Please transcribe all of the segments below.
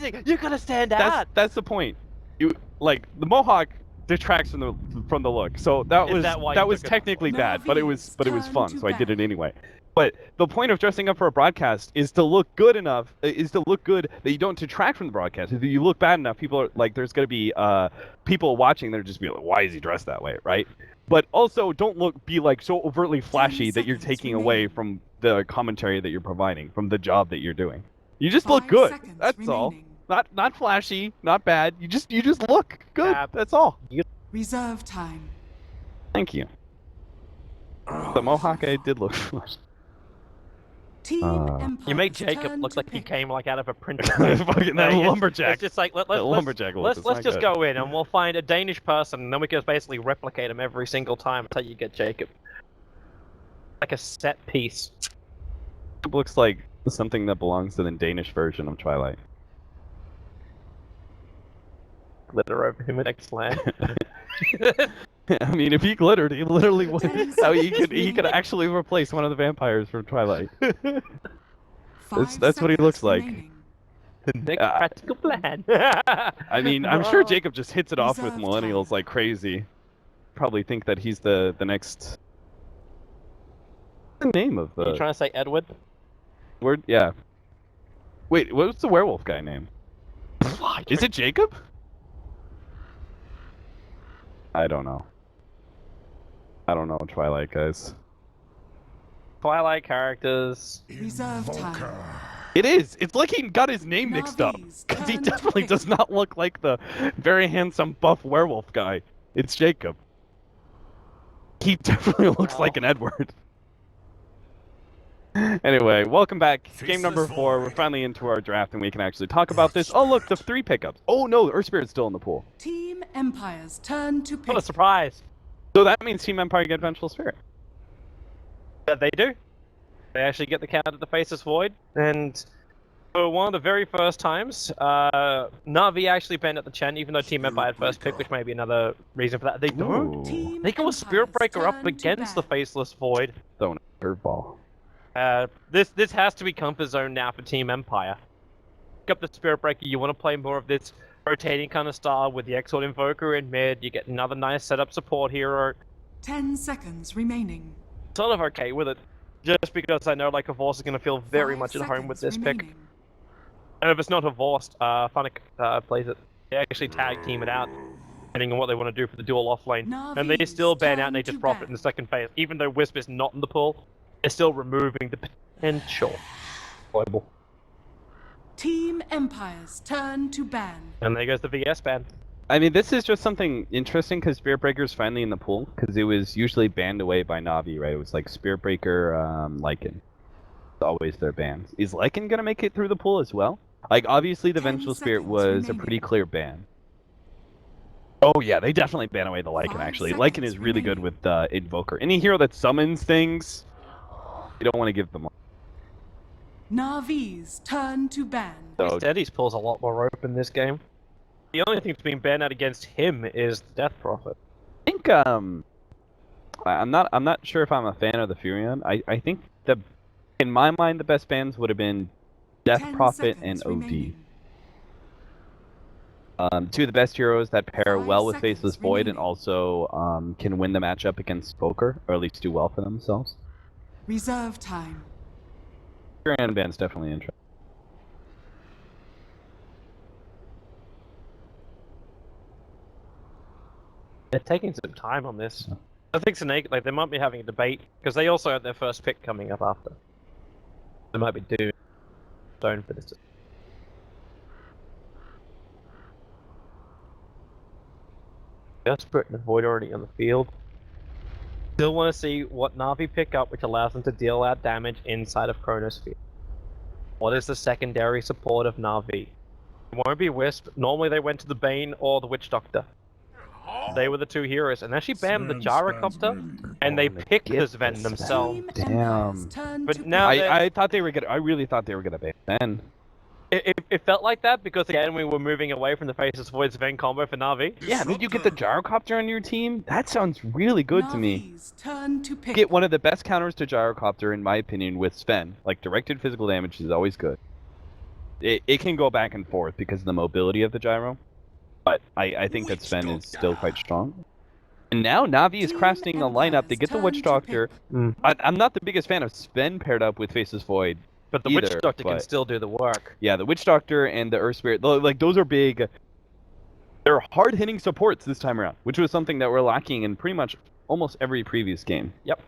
amazing. You're gonna stand out. That's the point. You like the Mohawk detracts from the look. So that was technically bad, but it was fun. So I did it anyway. But the point of dressing up for a broadcast is to look good enough, is to look good that you don't detract from the broadcast. If you look bad enough, people are like, there's going to be people watching that are just be like, why is he dressed that way, right? But also don't be like so overtly flashy that you're taking away from the commentary that you're providing, from the job that you're doing. You just look good. That's all. Not flashy, not bad. You just look good. That's all. Reserve time. Thank you. The Mohawk I did look flashy. You make Jacob look like he came like out of a printer. Fucking that lumberjack. It's just like let's just go in and we'll find a Danish person and then we can basically replicate him every single time until you get Jacob. Like a set piece. It looks like something that belongs to the Danish version of Twilight. Glitter over him in X-Land. I mean, if he glittered, he literally would. How he could actually replace one of the vampires from Twilight. That's what he looks like. The next practical plan. I mean, I'm sure Jacob just hits it off with millennials like crazy. Probably think that he's the next. What's the name of the? Are you trying to say Edward? Edward, yeah. Wait, what's the werewolf guy name? Is it Jacob? I don't know. I don't know Twilight, guys. Twilight characters. Reserve time. It is. It's like he got his name mixed up. Because he definitely does not look like the very handsome buff werewolf guy. It's Jacob. He definitely looks like an Edward. Anyway, welcome back. Game number 4. We're finally into our draft and we can actually talk about this. Oh look, the 3 pickups. Oh no, Earth Spirit's still in the pool. Team Empire's turn to pick. What a surprise. So that means Team Empire get Vengeful Spirit. Yeah, they do. They actually get the count at the Faceless Void. And for one of the very first times, Na'Vi actually banned at the Chen, even though Team Empire had first pick, which may be another reason for that. They don't. They go with Spirit Breaker up against the Faceless Void. Throwing a curveball. This has to be comfort zone now for Team Empire. Pick up the Spirit Breaker, you want to play more of this rotating kind of style with the Exort Invoker in mid, you get another nice setup support hero. 10 seconons remaining. Sort of okay with it, just because I know like Havorst is going to feel very much at home with this pick. And if it's not Havorst, Funnick plays it. They actually tag team it out, depending on what they want to do for the dual off lane. And they still ban out Nature's Prophet in the second phase. Even though Wisp is not in the pool, they're still removing the potential. Global. Team Empire's turn to ban. And there goes the VS ban. I mean, this is just something interesting because Spirit Breaker's finally in the pool because it was usually banned away by Na'Vi, right? It was like Spirit Breaker, Lycan. It's always their bans. Is Lycan gonna make it through the pool as well? Like, obviously, the Vengeful Spirit was a pretty clear ban. Oh yeah, they definitely ban away the Lycan. Actually, Lycan is really good with Invoker. Any hero that summons things, you don't want to give them. Na'Vi's turn to ban. So Steady's pulls a lot more rope in this game. The only thing that's been banned out against him is the Death Prophet. I think I'm not sure if I'm a fan of the Furion. I think in my mind the best bans would have been Death Prophet and OD. Two of the best heroes that pair well with Faceless Void and also can win the matchup against Poker, or at least do well for themselves. Reserve time. Furion ban's definitely interesting. They're taking some time on this. I think Snake, like, they might be having a debate, because they also have their first pick coming up after. They might be doing stone for this. Desperate and Void already on the field. Still want to see what Na'Vi pick up, which allows them to deal out damage inside of Chronosphere. What is the secondary support of Na'Vi? It won't be Wisp. Normally they went to the Bane or the Witch Doctor. They were the two heroes, and actually banned the Gyrocopter, and they picked the Sven themselves. Damn. But now I thought they were gonna. I really thought they were gonna ban Sven. It felt like that because again we were moving away from the Faceless Void Sven combo for Na'Vi. Yeah, did you get the Gyrocopter on your team? That sounds really good to me. Turn to pick. Get one of the best counters to Gyrocopter, in my opinion, with Sven. Like, directed physical damage is always good. it can go back and forth because of the mobility of the gyro. But I think that Sven is still quite strong. And now Navi is crafting a lineup. They get the Witch Doctor. I'm not the biggest fan of Sven paired up with Faceless Void. But the Witch Doctor can still do the work. Yeah, the Witch Doctor and the Earth Spirit, like those are big. They're hard-hitting supports this time around, which was something that we're lacking in pretty much almost every previous game. Yep.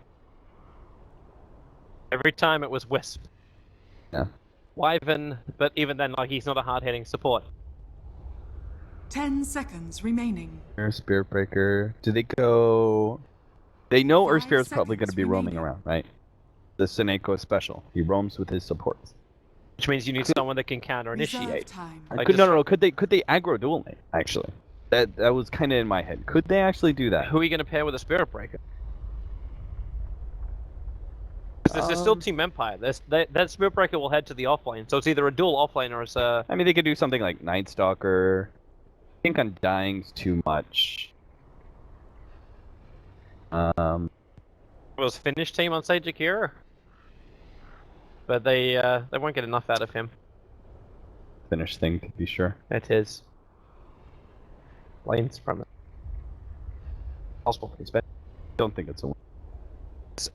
Every time it was Wisp. Yeah. Wyvern, but even then, like, he's not a hard-hitting support. 10 seconds remaining. Earth Spirit Breaker. Do they go? They know Earth 5 Spirit's probably going to be roaming remaining. around, right? The Seneko is special. He roams with his supports. Which means you need someone that can counter-initiate. Reserve time. Like No. Could they aggro dual mate? Actually, that was kind of in my head. Could they actually do that? Who are you going to pair with a Spirit Breaker? There's still Team Empire. That Spirit Breaker will head to the offlane, so it's either a dual offlane or it's a... I mean, they could do something like Night Stalker. I think Undying's too much. Was finished team on Sage Akira, but they won't get enough out of him. Finish thing to be sure. It is. Lane's from it. Possible for bad. Don't think it's a win.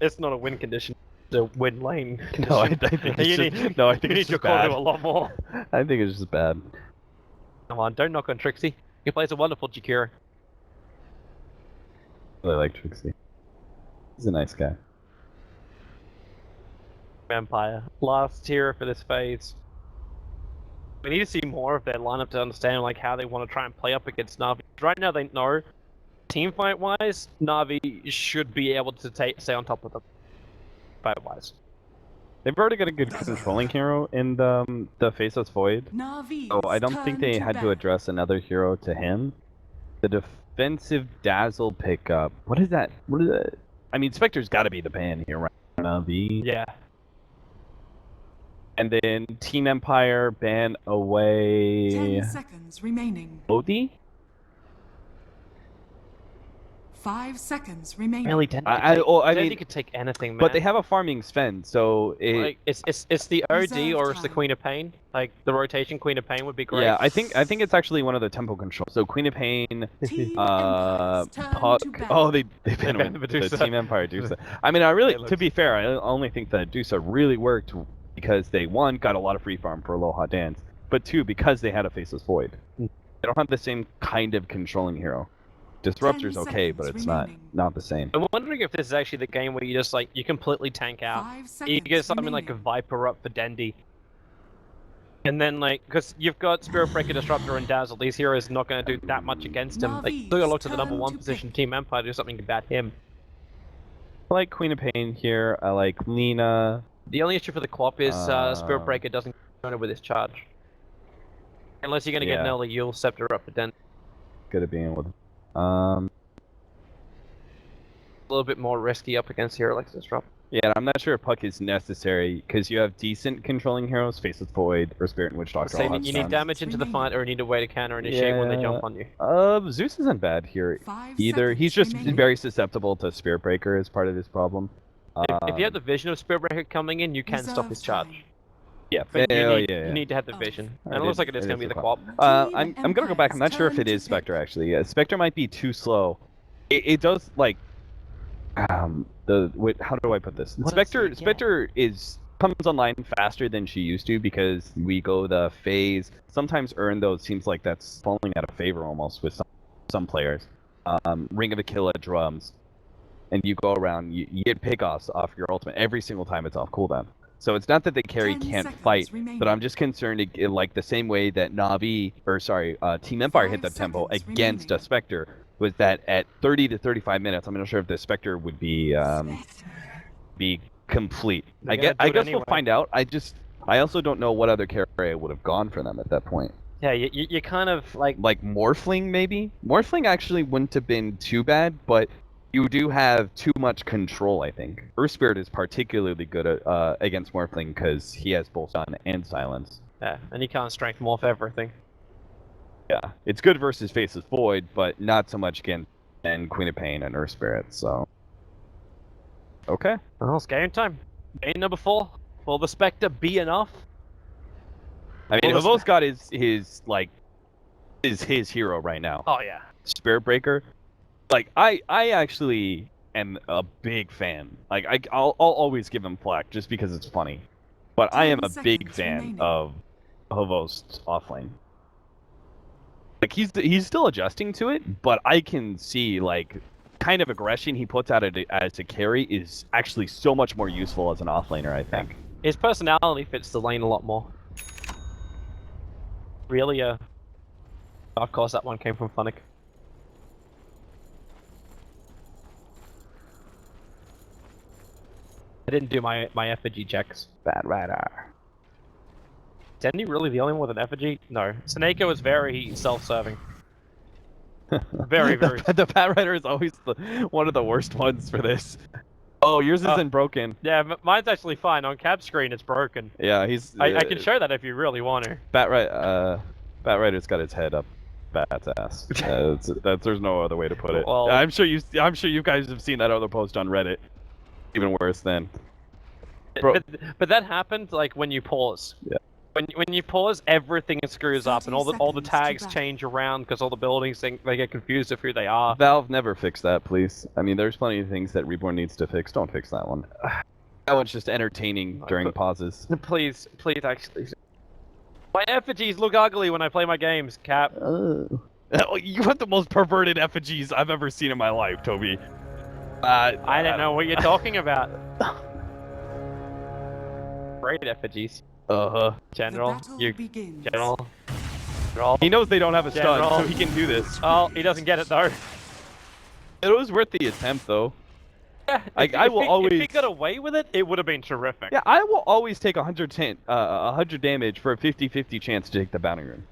It's not a win condition. It's a win lane condition. No, I think it's you need just your core bad. to a lot more. I think it's just bad. Come on, don't knock on Trixie. He plays a wonderful Jakira. I really like Trixie. He's a nice guy. Vampire. Last tier for this phase. We need to see more of their lineup to understand like how they want to try and play up against Na'Vi. Right now they know, team fight wise, Na'Vi should be able to stay on top of them. Fight wise. They've already got a good controlling hero in the Faceless Void. Navi. So I don't think they had to address another hero to him. The defensive Dazzle pickup. What is that? What is that? I mean, Spectre's got to be the ban here, right? Navi. Yeah. And then Team Empire ban away 10 seconds remaining. Lodi? 5 seconds remaining. Really, I mean, Dendy could take anything, man. but they have a farming Sven, so like, it's the OD Reserve or it's the time. Queen of Pain. Like the rotation Queen of Pain would be great. yeah, I think it's actually one of the tempo controls. So Queen of Pain, Team Puck. Empire's turn to Oh, battle. they banned banned the Medusa. Team Empire Medusa. I mean, to be fair, I only think that Medusa really worked because they, one, got a lot of free farm for Aloha Dance, but two, because they had a Faceless Void. They don't have the same kind of controlling hero. Disruptor's 10 okay, but seconds it's remaining. not the same. I'm wondering if this is actually the game where you just like you completely tank out. 5 You seconds get something like a remaining. Viper up for Dendy. And then like, because you've got Spirit Breaker, Disruptor, and Dazzle, these heroes are not going to do that much against him. They still gotta look to the number Navi's one turn to position, pick. Team Empire, do something about him. I like Queen of Pain here. I like Lena. The only issue for the Quap is Spirit Breaker doesn't go with his charge. Unless you're going to get Yeah. Nelly, you'll Scepter up for Dendy. Good at being able to. A little bit more risky up against hero like Disrupt. Yeah, I'm not sure if Puck is necessary because you have decent controlling heroes, Faceless Void, or Spirit and Witch Doctor. all Same, have you need stuns. damage into the fight or you need a way to counter initiate when they jump on you. Zeus isn't bad here 5 either. He's seconds just remaining. very susceptible to Spirit Breaker as part of his problem. If you have the vision of Spirit Breaker coming in, you can stop his Reserve charge. time. Yeah, But yeah, you need to have the vision. And it looks like it is going to be the Quap. I'm gonna go back. I'm not sure if it is Spectre actually. Yeah, Spectre might be too slow. It does like how do I put this? What Spectre else do you get? comes online faster than she used to because we go the phase. Sometimes earn though it seems like that's falling out of favor almost with some players. Ring of Aquila drums, and you go around. You get pickoffs off your ultimate every single time it's off cooldown. So it's not that the carry 10 can't seconds fight, remaining. but I'm just concerned like the same way that Team Empire hit the 5 tempo seconds against a remaining. Spectre was that at 30 to 35 minutes, I'm not sure if the Spectre would be complete. They're I gonna guess do it anyway. we'll find out. I also don't know what other carry would have gone for them at that point. Yeah, you kind of like Like Morphling maybe? Morphling actually wouldn't have been too bad, but you do have too much control, I think. Earth Spirit is particularly good at, against Morphling because he has both stun and silence. yeah, and you can't strength morph everything. Yeah, it's good versus Faceless Void, but not so much against and Queen of Pain and Earth Spirit, so... Okay. Well, it's game time. Game number 4. Will the Spectre be enough? I mean, Havo's got his hero right now. Oh yeah. Spirit Breaker. Like I actually am a big fan. Like I'll always give him flack just because it's funny. But I am a big fan of Havo's offlane. Like he's still adjusting to it, but I can see like kind of aggression he puts out as a carry is actually so much more useful as an offlaner, I think. His personality fits the lane a lot more. Really, of course that one came from Funnick. I didn't do my effigy checks. Bad rider. Is Andy really the only one with an effigy? No. Seneko was very self-serving. Very. The Bad Rider is always one of the worst ones for this. Oh, yours isn't broken. Yeah, mine's actually fine. On cap screen, it's broken. Yeah, he's. I can show that if you really want to. Bat Rider's got his head up Bat's ass. There's no other way to put it. Well, I'm sure you guys have seen that other post on Reddit. Even worse than. But that happened like when you pause. Yeah. When you pause, everything screws up, and all the tags change around because all the buildings think they get confused of who they are. Valve never fix that, please. I mean, there's plenty of things that Reborn needs to fix. Don't fix that one. That one's just entertaining during pauses. Please, actually. My effigies look ugly when I play my games, Cap. Oh. You have the most perverted effigies I've ever seen in my life, Toby. I don't know what you're talking about. Great effigies. General. General. He knows they don't have a stun, so he can do this. Oh, he doesn't get it though. It was worth the attempt, though. Yeah, if he got away with it, it would have been terrific. Yeah, I will always take 100 damage for a 50-50 chance to take the bounty rune.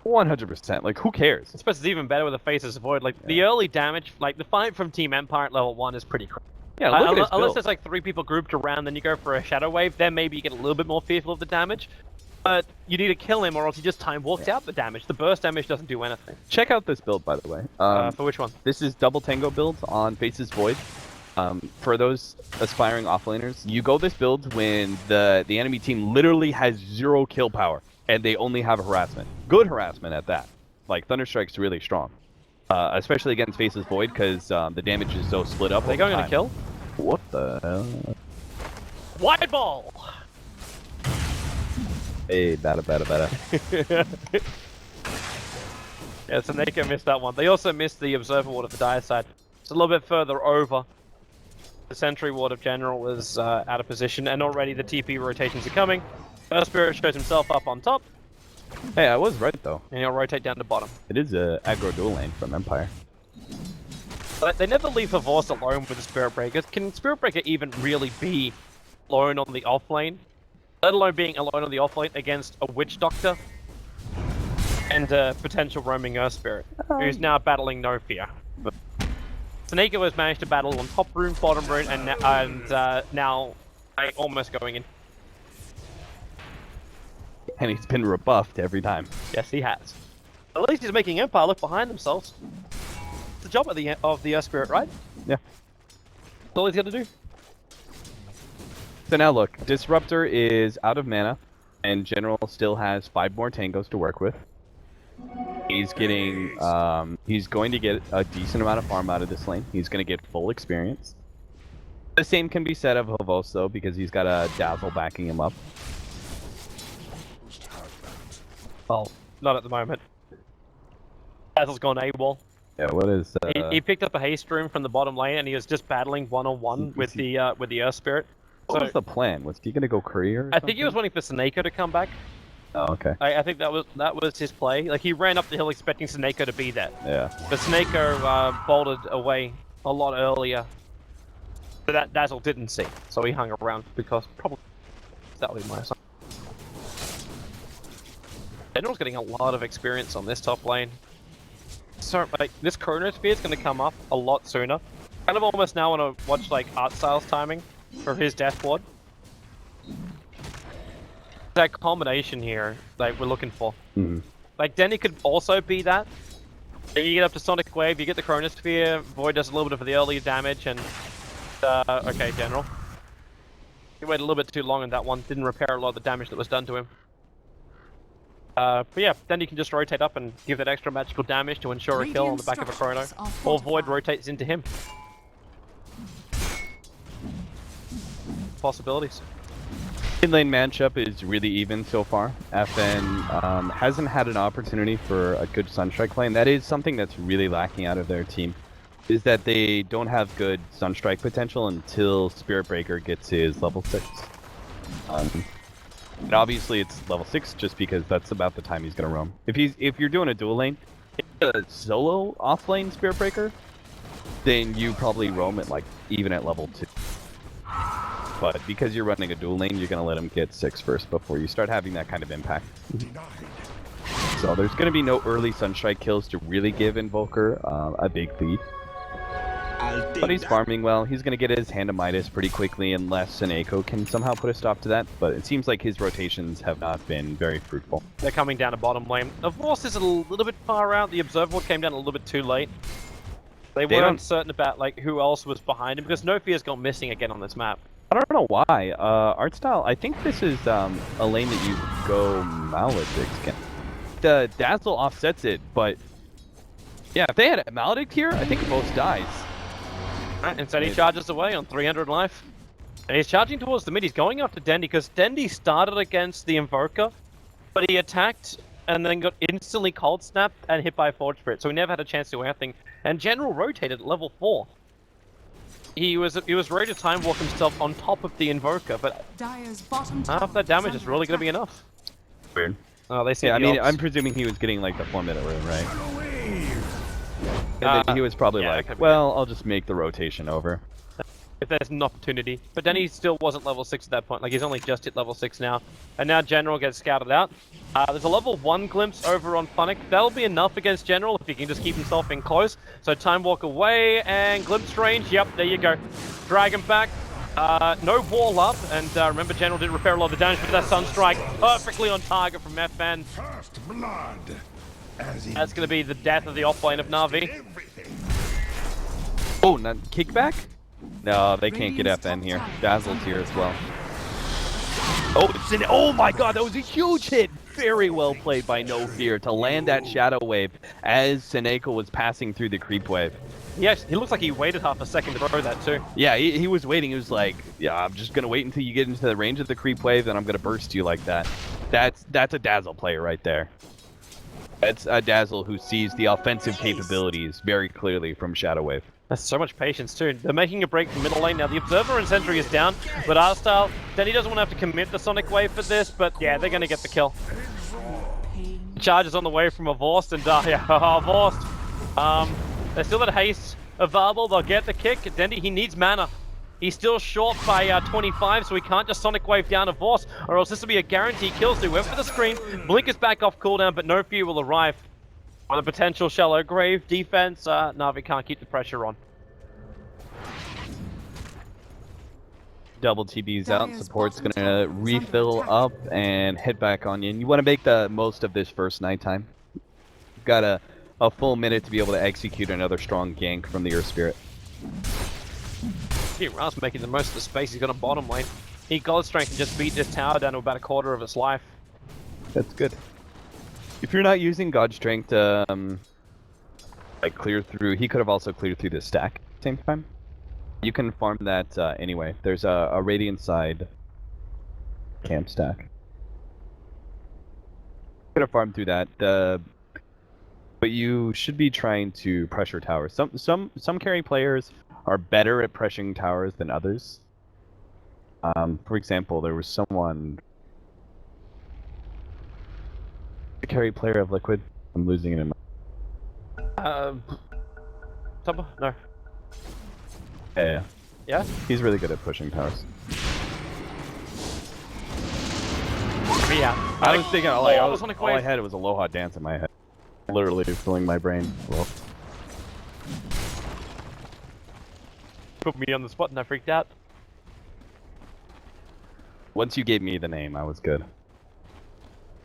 100%. Like, who cares? I suppose it's even better with the Faces Void. Like, the early damage, like, the fight from Team Empire at level 1 is pretty crazy. Yeah, look at his unless build. there's like 3 people grouped around, then you go for a Shadow Wave, then maybe you get a little bit more fearful of the damage. But you need to kill him or else he just time walks out the damage. The burst damage doesn't do anything. Check out this build, by the way. For which one? This is double tango builds on Faces Void. For those aspiring offlaners, you go this build when the enemy team literally has 0 kill power and they only have harassment. Good harassment at that. Like, Thunderstrike's really strong. Especially against Faces Void because the damage is so split up. Are they going to kill? What the hell? Wide ball! Hey, bada. Yeah, so Neko missed that one. They also missed the Observer Ward of the dire side. It's a little bit further over. The Sentry Ward of General was out of position, and already the TP rotations are coming. First Spirit shows himself up on top. Hey, I was right, though. And he'll rotate down to bottom. It is a aggro dual lane from Empire. But they never leave Havors alone with the Spirit Breakers. Can Spirit Breaker even really be alone on the offlane? Let alone being alone on the offlane against a Witch Doctor and a potential roaming Earth Spirit, who's now battling no fear. Seneko has managed to battle on top rune, bottom rune, and now almost going in. And he's been rebuffed every time. Yes, he has. At least he's making Empire look behind themselves. It's the job of the Earth Spirit, right? Yeah. That's all he's got to do. So now look, Disruptor is out of mana, and General still has 5 more tangos to work with. He's getting, he's going to get a decent amount of farm out of this lane. He's going to get full experience. The same can be said of Havos, though, because he's got a Dazzle backing him up. Well, not at the moment. Dazzle's gone AWOL. Yeah, what is... He picked up a haste rune from the bottom lane, and he was just battling one-on-one with the Earth Spirit. What was the plan? Was he gonna go courier? I think he was waiting for Seneko to come back. Oh, okay. I think that was his play. Like, he ran up the hill expecting Seneko to be there. Yeah. But Seneko bolted away a lot earlier. But that Dazzle didn't see, so he hung around because probably that would be my assumption. General's getting a lot of experience on this top lane. So, like, this Chronosphere is going to come up a lot sooner. Kind of almost now want to watch, like, Art Styles timing for his Death Ward. That combination here, like, we're looking for. Mm-hmm. Like, Denny could also be that. You get up to Sonic Wave, you get the Chronosphere, Void does a little bit of the early damage, and... okay, General. You waited a little bit too long on that one, didn't repair a lot of the damage that was done to him. But yeah, then you can just rotate up and give that extra magical damage to ensure a kill on the back of a chrono. Or Void rotates into him. Possibilities. Mid lane matchup is really even so far. FN hasn't had an opportunity for a good Sunstrike play, and that is something that's really lacking out of their team. Is that they don't have good Sunstrike potential until Spirit Breaker gets his level 6. And obviously it's level 6 just because that's about the time he's gonna roam. If you're doing a dual lane, a solo off lane Spirit Breaker, then you probably roam it like even at level 2. But because you're running a dual lane, you're gonna let him get 6 first before you start having that kind of impact. So there's gonna be no early Sunstrike kills to really give Invoker a big lead. But he's farming well. He's going to get his Hand of Midas pretty quickly unless Seneko can somehow put a stop to that. But it seems like his rotations have not been very fruitful. They're coming down to bottom lane. Avos is a little bit far out. The Observable came down a little bit too late. They weren't certain about like who else was behind him because Nofear's gone missing again on this map. I don't know why. Art style, I think this is a lane that you go Maledict again. The Dazzle offsets it, but yeah, if they had a Maledict here, I think Avos dies. Right, instead he charges away on 300 life. And he's charging towards the mid. He's going after Dendy because Dendy started against the Invoker, but he attacked and then got instantly cold snapped and hit by a Forge Spirit, so he never had a chance to do anything. And General rotated at level 4. He was ready to time walk himself on top of the Invoker, but half that damage is really going to be enough. Weird. Oh, they see. Yeah, I mean, I'm presuming he was getting like the 4-minute rune, right? And then he was probably like, well, I'll just make the rotation over. If there's an opportunity. But then he still wasn't level 6 at that point. Like, he's only just hit level 6 now. And now General gets scouted out. There's a level 1 glimpse over on Funnick. That'll be enough against General if he can just keep himself in close. So Time Walk away and glimpse range. Yep, there you go. Drag him back. No wall up. And remember, General did repair a lot of the damage with that Sunstrike. Perfectly on target from FN. First blood. That's going to be the death of the off-lane of Na'Vi. Oh, not kickback? No, they can't get FN here. Dazzle's here as well. Oh my god, that was a huge hit! Very well played by No Fear to land that Shadow Wave as Seneko was passing through the creep wave. Yes, he looks like he waited half a second to throw that too. Yeah, he was waiting. He was like, yeah, I'm just going to wait until you get into the range of the creep wave, and I'm going to burst you like that. That's a Dazzle player right there. That's a Dazzle who sees the offensive capabilities very clearly from Shadow Wave. That's so much patience too. They're making a break from middle lane now. The Observer and Sentry is down, but R-Style, then he doesn't want to have to commit the Sonic Wave for this, but yeah, they're going to get the kill. Charges on the way from a Vorst, and yeah, Vorst. They still got haste available. They'll get the kick. Dendy, he needs mana. He's still short by 25, so he can't just Sonic Wave down to Vorst, or else this will be a guaranteed kill. So he went for the screen. Blink is back off cooldown, but no fear will arrive. On a potential shallow grave defense, Na'Vi can't keep the pressure on. Double TB's out. Support's gonna refill up and head back on you. And you want to make the most of this first nighttime. You've got a full minute to be able to execute another strong gank from the Earth Spirit. Yeah, Ras making the most of the space he's got on bottom lane. He God Strength and just beat this tower down to about a quarter of its life. That's good. If you're not using God Strength to like clear through, he could have also cleared through the stack at the same time. You can farm that anyway. There's a Radiant side camp stack. Could have farmed through that. But you should be trying to pressure towers. Some carry players are better at pressuring towers than others. For example, there was someone. The carry player of Liquid. I'm losing it in my... Tumble? No. Yeah. Yeah? He's really good at pushing towers. Yeah. I was thinking, all I had was Aloha Dance in my head. Literally filling my brain. Well. Put me on the spot and I freaked out. Once you gave me the name, I was good.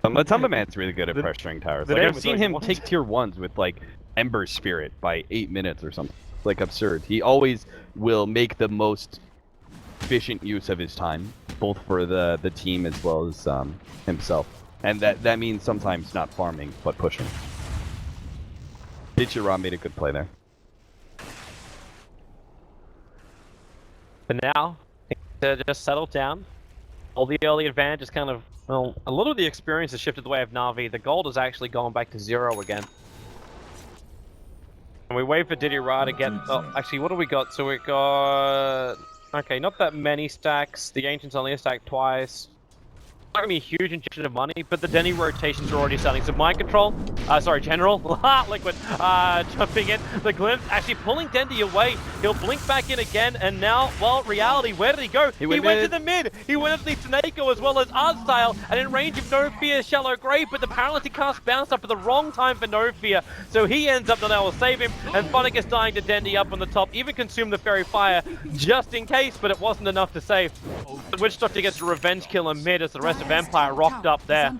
Tumba Man's really good at pressuring towers. Like, I've seen him take tier 1s with like Ember Spirit by 8 minutes or something. It's like absurd. He always will make the most efficient use of his time, both for the team as well as himself. And that means sometimes not farming, but pushing. Vincere made a good play there. For now, to just settle down. All the early advantage is kind of, well, a lot of the experience has shifted the way of Na'Vi. The gold has actually gone back to 0 again. And we wait for Diddy Ra to get, oh, actually, what do we got? So we got, okay, not that many stacks. The Ancient's only a stack twice. Not gonna be a huge injection of money, but the Denny rotations are already starting. So Mind Control, General, Liquid, jumping in. The Glimpse actually pulling Dendy away. He'll blink back in again, and now, well, Reality, where did he go? He went to the mid. He went up the Snako as well as Art Style, and in range of No Fear, Shallow Grave, but the paralytic cast bounced up at the wrong time for No Fear, so he ends up not able to save him, and Phonic is dying to Dendy up on the top, even consume the Fairy Fire, just in case, but it wasn't enough to save. The Witch Doctor gets a revenge kill in mid as the rest of Empire rocked up there.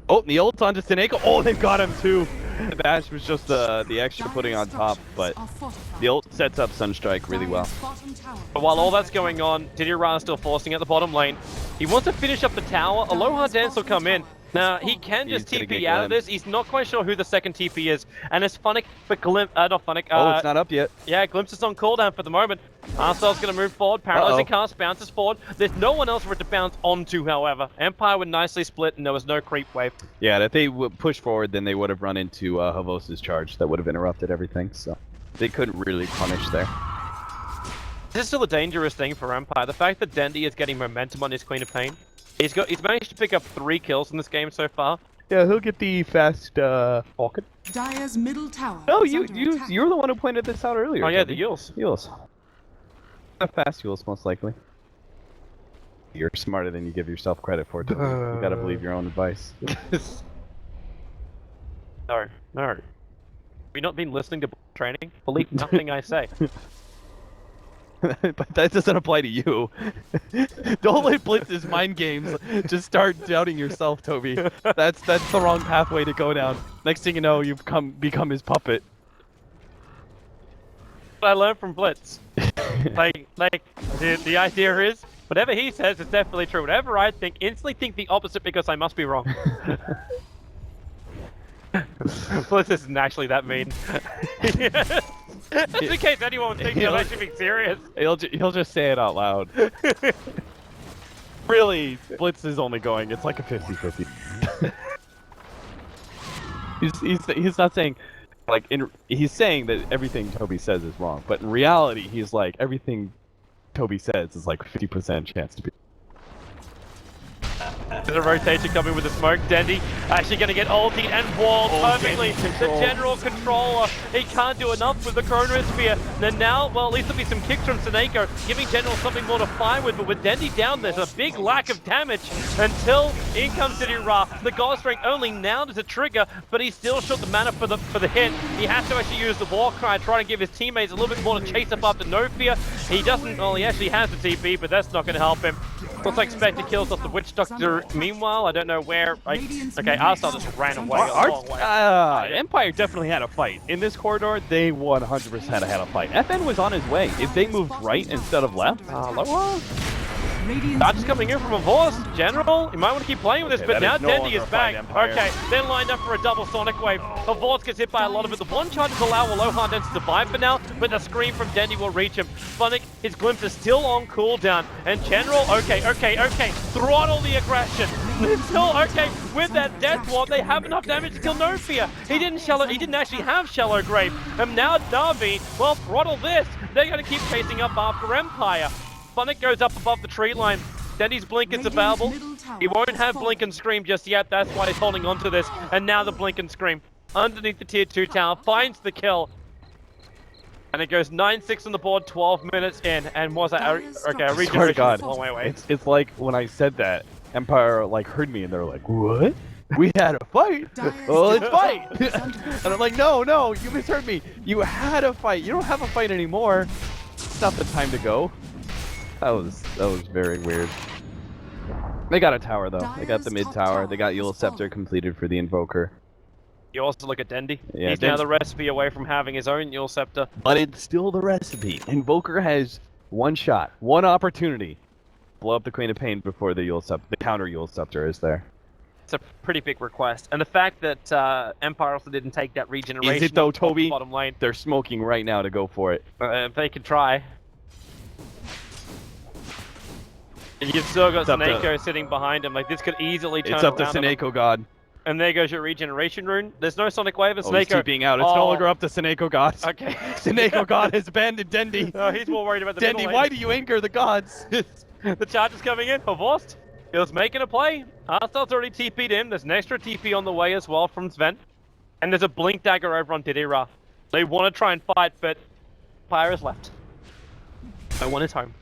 Oh, the ult's onto Snako. Oh, they've got him too. The bash was just the extra putting on top, but the ult sets up Sunstrike really well. But while all that's going on, Diddy Ra is still forcing at the bottom lane. He wants to finish up the tower. Aloha Dance will come in. Now, he can just TP out of this. He's not quite sure who the second TP is. And it's Phonic, but not Phonic. Oh, it's not up yet. Yeah, Glimpse is on cooldown for the moment. Arcel's going to move forward. Paralyzing cast bounces forward. There's no one else for it to bounce onto, however. Empire would nicely split, and there was no creep wave. Yeah, if they would push forward, then they would have run into Havos's charge. That would have interrupted everything, so they couldn't really punish there. This is still a dangerous thing for Empire. The fact that Dendy is getting momentum on his Queen of Pain. He's managed to pick up 3 kills in this game so far. Yeah, he'll get the fast pocket. Dire's middle tower. No, you're the one who pointed this out earlier. Oh yeah, the Yules. Yules. Fast Yules, most likely. You're smarter than you give yourself credit for. You gotta believe your own advice. No. Have you not been listening to training? Believe nothing I say. But that doesn't apply to you. Don't let Blitz's mind games just start doubting yourself, Toby. That's the wrong pathway to go down. Next thing you know, you've become his puppet. What I learned from Blitz. The idea is, whatever he says is definitely true. Whatever I think, instantly think the opposite because I must be wrong. Blitz isn't actually that mean. Just in case anyone thinks I'm actually being serious. He'll just say it out loud. Really, Blitz is only going, it's like a 50-50. he's not saying, like, he's saying that everything Toby says is wrong, but in reality, he's like, everything Toby says is like 50% chance to be. The rotation coming with the smoke. Dendy actually going to get ulti and walled perfectly. The general controller, he can't do enough with the Chronosphere. Then now, well, at least there'll be some kicks from Snako, giving General something more to fight with. But with Dendy down, there's a big lack of damage until in comes Diddy Ra. The God Strength only now does a trigger, but he's still short the mana for the hit. He has to actually use the War Cry, trying to give his teammates a little bit more to chase up after No Fear. He doesn't, well, he actually has the TP, but that's not going to help him. Looks like Spectre kills off the Witch Doctor. Meanwhile, I don't know where. Okay, Arstal just ran away. Empire definitely had a fight. In this corridor, they 100% had a fight. FN was on his way. If they moved right instead of left, Loa. Dodge coming in from a Vorce. General, you might want to keep playing with this, but now Dendy is back. Okay, they're lined up for a double Sonic Wave. A Vorce gets hit by a lot of it. The one charges allow Aloha Dance to survive for now, but the scream from Dendy will reach him. Phonic, his glimpse is still on cooldown. And General, okay. Throttle the aggression. Still, okay, with that Death Ward, they have enough damage to kill No Fear. He didn't actually have Shallow Grave. And now Na'Vi, well, throttle this. They're going to keep chasing up after Empire. Phonic goes up above the tree line. Dendy's Blink is available. He won't have Blink and Scream just yet. That's why he's holding on to this. And now the Blink and Scream underneath the tier 2 tower finds the kill. And it goes 9-6 on the board, 12 minutes in. And was that okay? A Swear to God, wait. It's like when I said that, Empire like heard me and they're like, what? We had a fight. Well, let's fight. And I'm like, no, you misheard me. You had a fight. You don't have a fight anymore. It's not the time to go. That was very weird. They got a tower though. They got the mid tower. They got Eul's Scepter completed for the Invoker. You also look at Dendy. Yeah, he's now the recipe away from having his own Eul's Scepter. But it's still the recipe. Invoker has one shot, one opportunity. blow up the Queen of Pain before the counter Yule Scepter is there. It's a pretty big request, and the fact that Empire also didn't take that regeneration. Is it though, Toby? Bottom lane. They're smoking right now to go for it. They could try. And you've still got Sneko sitting behind him. Like, this could easily turn around. It's up to Sneko God. And there goes your regeneration rune. There's no Sonic Wave, and Sneko... he's TPing out. It's no longer up to Sneko God. Okay. Sneko God has abandoned Dendi. Oh, he's more worried about the Dendi, why do you anger the gods? The charge is coming in. Horst. He was making a play. Arcel's already TP'd in. There's an extra TP on the way as well from Sven. And there's a Blink Dagger over on Didira. They want to try and fight, but Fire is left. No one is home.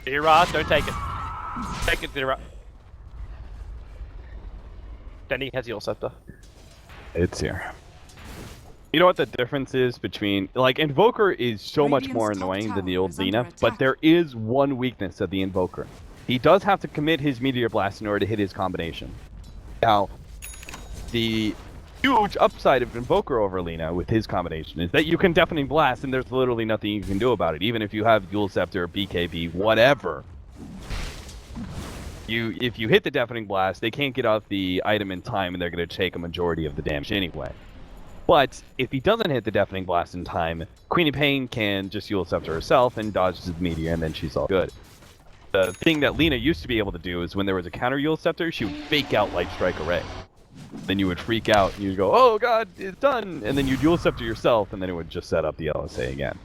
Didira, don't take it. Take it, Didira. Denny has Yule Scepter. It's here. You know what the difference is between... Like, Invoker is so much more annoying than the old Lina, but there is one weakness of the Invoker. He does have to commit his Meteor Blast in order to hit his combination. Now, the huge upside of Invoker over Lina with his combination is that you can Deafening Blast and there's literally nothing you can do about it. Even if you have Yule Scepter, BKB, whatever. If you hit the Deafening Blast, they can't get off the item in time and they're going to take a majority of the damage anyway. But if he doesn't hit the Deafening Blast in time, Queen of Pain can just Yule Scepter herself and dodges the Meteor and then she's all good. The thing that Lina used to be able to do is when there was a counter Yule Scepter, she would fake out Light Strike Array. Then you would freak out and you'd go, oh god, it's done! And then you'd Yule Scepter yourself and then it would just set up the LSA again.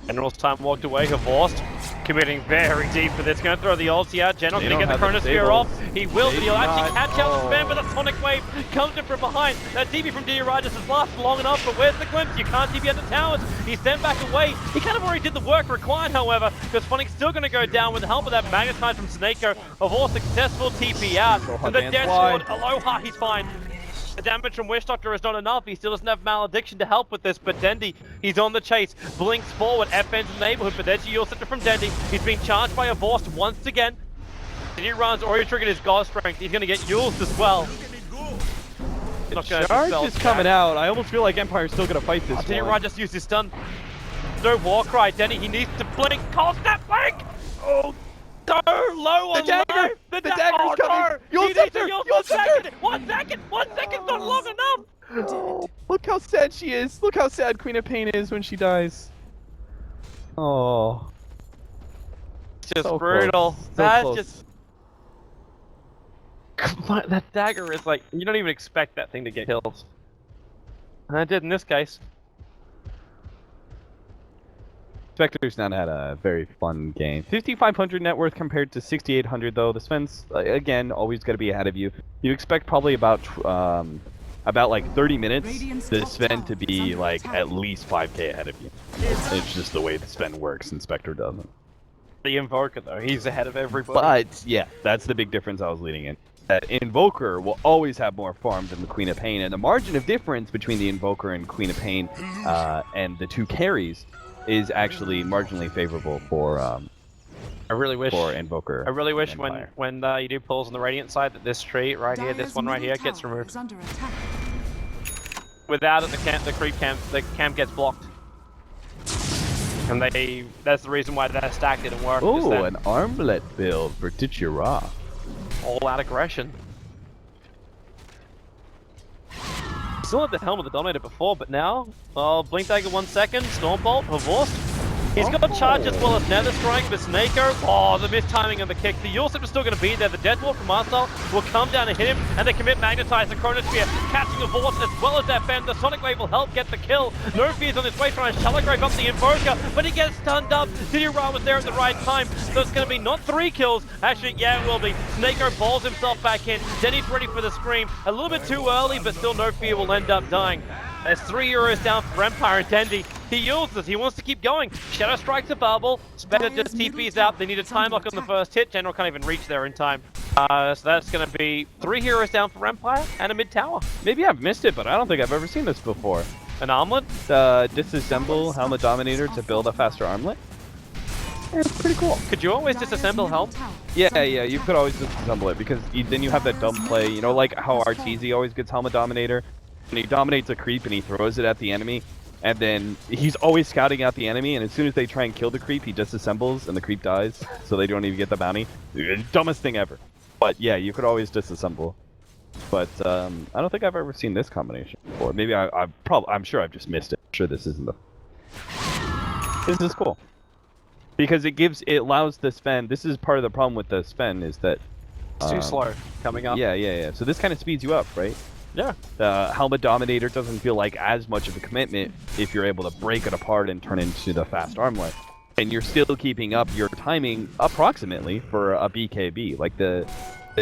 General's time walked away. Horst committing very deep for this. Going to throw the ulti out. General's going to get the Chronosphere off. He will, but he'll actually catch out the Sven, but the Sonic Wave comes in from behind. That TP from Dirajas has lasted long enough, but where's the glimpse? You can't TP at the towers. He's sent back away. He kind of already did the work required, however, because Phonic's still going to go down with the help of that Magnetize from Sneko. Horst successful TP out. And the Death Sword, Aloha, he's fine. The damage from Wish Doctor is not enough. He still doesn't have Malediction to help with this, but Dendi, he's on the chase. Blinks forward, FN's in the neighborhood, but there's Yule Scepter from Dendi. He's being charged by a Horst once again. Runs already triggered his God Strength. He's going to get Yules as well. The charge is coming out. I almost feel like Empire's still going to fight this one. Rod just used his stun. No Warcry, Denny. He needs to blink. Cast that blink! Oh, so low on the dagger! The dagger's coming! Yule Scepter! Yule Scepter! 1 second! 1 second's not long enough! Oh, look how sad she is. Look how sad Queen of Pain is when she dies. Oh. Just so brutal. Close. That's so just... That dagger is like... You don't even expect that thing to get killed. And I did in this case. Spectre's not had a very fun game. 5,500 net worth compared to 6,800 though. The Sven's, again, always going to be ahead of you. You expect probably about like 30 minutes the Sven to be like at least 5k ahead of you. It's just the way the Sven works and Spectre doesn't. The Invoker though, he's ahead of everybody. But yeah, that's the big difference I was leading in. That Invoker will always have more farm than the Queen of Pain, and the margin of difference between the Invoker and Queen of Pain and the two carries is actually marginally favorable for I really wish for Invoker. I really wish Empire. when you do pulls on the Radiant side that this tree right here, this one right here, gets removed. Without it, the creep camp, the camp gets blocked. And that's the reason why that stack didn't work. Oh, an armlet build for Tichira. All out aggression. Still had the helm of the Dominator before, but now, Blink Dagger 1 second, Stormbolt, Horst. He's got charge as well as Nether Strike, but Sneko, oh, the mistiming of the kick. The Yule Scepter is still going to be there. The Death Wall from Marcel will come down and hit him, and they commit Magnetize the Chronosphere, catching a Horst as well as that Bend. The Sonic Wave will help get the kill. No Fear's on his way trying to Shallow Grave up the Invoker, but he gets stunned up. Didira was there at the right time, so it's going to be not 3 kills. Actually, yeah, it will be. Sneko balls himself back in. Denny's ready for the Scream. A little bit too early, but still No Fear will end up dying. There's 3 euros down for Empire and Dendi. He yields this. He wants to keep going. Shadow strikes a bubble. Spectre just TP's out. They need a time lock on the first hit. General can't even reach there in time. So that's going to be 3 heroes down for Empire and a mid tower. Maybe I've missed it, but I don't think I've ever seen this before. An armlet? Disassemble Helmet Dominator to build a faster armlet. Yeah, it's pretty cool. Could you always disassemble Helm? Yeah, you could always disassemble it because then you have that dumb play. You know, like how Arteezy always gets Helmet Dominator. And he dominates a creep and he throws it at the enemy. And then he's always scouting out the enemy, and as soon as they try and kill the creep, he disassembles, and the creep dies, so they don't even get the bounty. Dumbest thing ever. But yeah, you could always disassemble. But I don't think I've ever seen this combination before. Maybe I'm sure I've just missed it. I'm sure this isn't the... This is cool. Because it allows the Sven, this is part of the problem with the Sven, is that... It's too slow coming up. Yeah. So this kind of speeds you up, right? Yeah. The Helmet Dominator doesn't feel like as much of a commitment if you're able to break it apart and turn into the fast armlet. And you're still keeping up your timing approximately for a BKB. Like the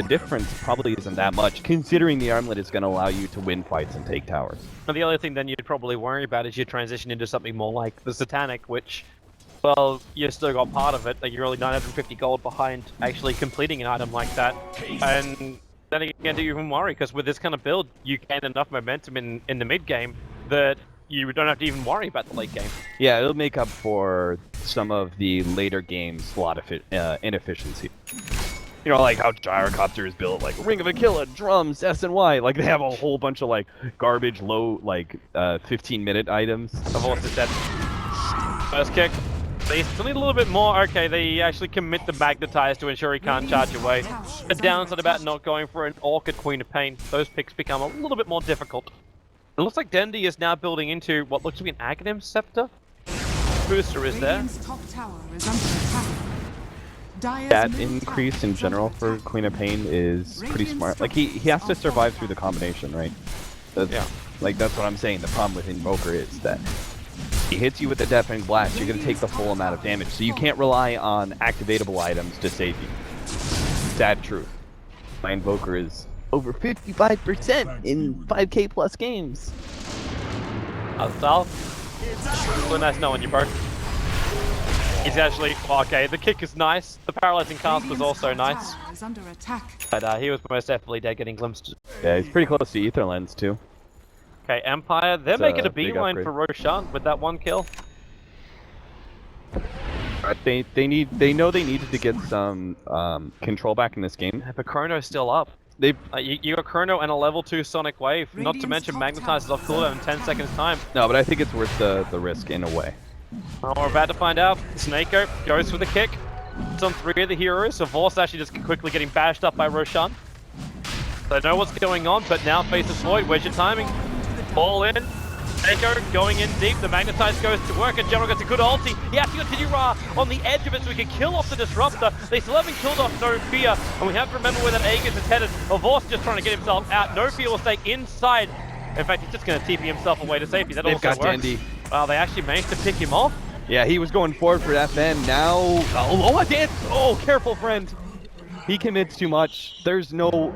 difference probably isn't that much, considering the armlet is going to allow you to win fights and take towers. And the other thing then you'd probably worry about is you transition into something more like the Satanic, which, well, you still got part of it, like you're only 950 gold behind actually completing an item like that. And then again, do you even worry? Because with this kind of build, you gain enough momentum in the mid game that you don't have to even worry about the late game. Yeah, it'll make up for some of the later game slot inefficiency. You know, like how Gyrocopter is built, like Ring of Aquila, drums, S and Y. Like they have a whole bunch of like garbage, low, like 15-minute items. Of course, it's that first kick. They still need a little bit more. Okay, they actually commit the Magnetize to ensure he can't charge away. The downside about not going for an Orchid Queen of Pain, those picks become a little bit more difficult. It looks like Dendi is now building into what looks to be an Aghanim Scepter. Booster is there. That increase in general for Queen of Pain is pretty smart. Like he has to survive through the combination, right? Yeah. Like that's what I'm saying. The problem with Invoker is that he hits you with the Deafening Blast, you're going to take the full amount of damage. So you can't rely on activatable items to save you. Sad truth. My Invoker is over 55% in 5k plus games. It's really nice knowing you, bro. He's actually, okay, the kick is nice. The paralyzing cast was also nice. But he was most definitely dead getting glimpsed. Yeah, he's pretty close to Ether Lens too. Okay, Empire, they're making a beeline for Roshan with that one kill. They know they needed to get some control back in this game. Yeah, but Chrono's still up. You got Chrono and a level 2 Sonic Wave, not to mention Magnetize is off cooldown in 10 seconds time. No, but I think it's worth the risk in a way. Well, we're about to find out. Snako goes for the kick. It's on 3 of the heroes, so Vorst actually just quickly getting bashed up by Roshan. They know what's going on, but now faces Void. Where's your timing? Ball in. Snako going in deep. The Magnetize goes to work, and General gets a good ulti. He actually got Tijura on the edge of it so he can kill off the Disruptor. They still haven't killed off No Fear, and we have to remember where that Aegis is headed. Vorst just trying to get himself out. No Fear will stay inside. In fact, he's just going to TP himself away to safety. That also works. Dandy. Wow, they actually managed to pick him off. Yeah, he was going forward for FN. Now, a dance! Oh, careful, friend. He commits too much. There's no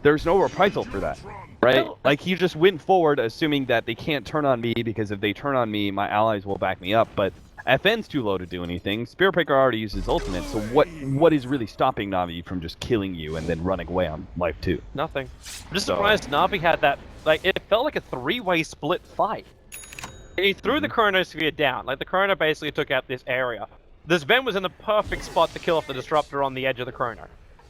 reprisal for that, right? Like he just went forward, assuming that they can't turn on me because if they turn on me, my allies will back me up. But FN's too low to do anything. Spiritbreaker already uses ultimate, so what is really stopping Na'Vi from just killing you and then running away on life 2? Nothing. I'm just surprised Na'Vi had that. Like it felt like a 3-way split fight. He threw the Chronosphere down. Like the Chrono basically took out this area. The Sven was in the perfect spot to kill off the Disruptor on the edge of the Chrono.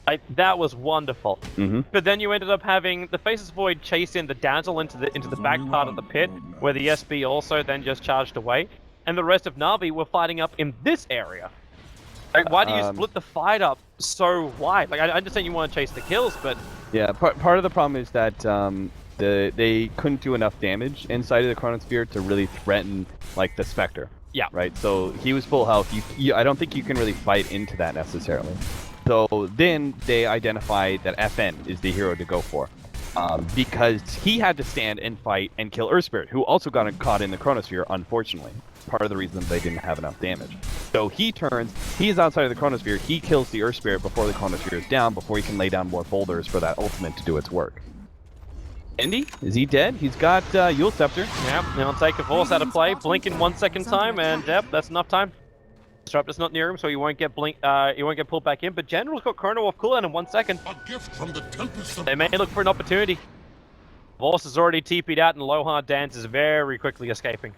Like that was wonderful. But then you ended up having the Faceless Void chase in the Dazzle into the back part of the pit, where the SB also then just charged away, and the rest of Na'Vi were fighting up in this area. Like, why do you split the fight up so wide? Like I understand you want to chase the kills, but yeah, part of the problem is that they couldn't do enough damage inside of the Chronosphere to really threaten like the Spectre. Yeah. Right. So he was full health. I don't think you can really fight into that necessarily. So then they identified that FN is the hero to go for, because he had to stand and fight and kill Earth Spirit, who also got caught in the Chronosphere, unfortunately. Part of the reason they didn't have enough damage. So he turns, he's outside of the Chronosphere, he kills the Earth Spirit before the Chronosphere is down, before he can lay down more boulders for that ultimate to do its work. Indy, is he dead? He's got Yule Scepter. Yeah, he'll take a Force out of play, blink in 1 second time, and yep, that's enough time. Disruptor's not near him, so he won't get pulled back in. But General's got Chrono off cooldown in 1 second. A gift from the Tempest of... They may look for an opportunity. Voss is already TP'd out, and Lohar Dance is very quickly escaping.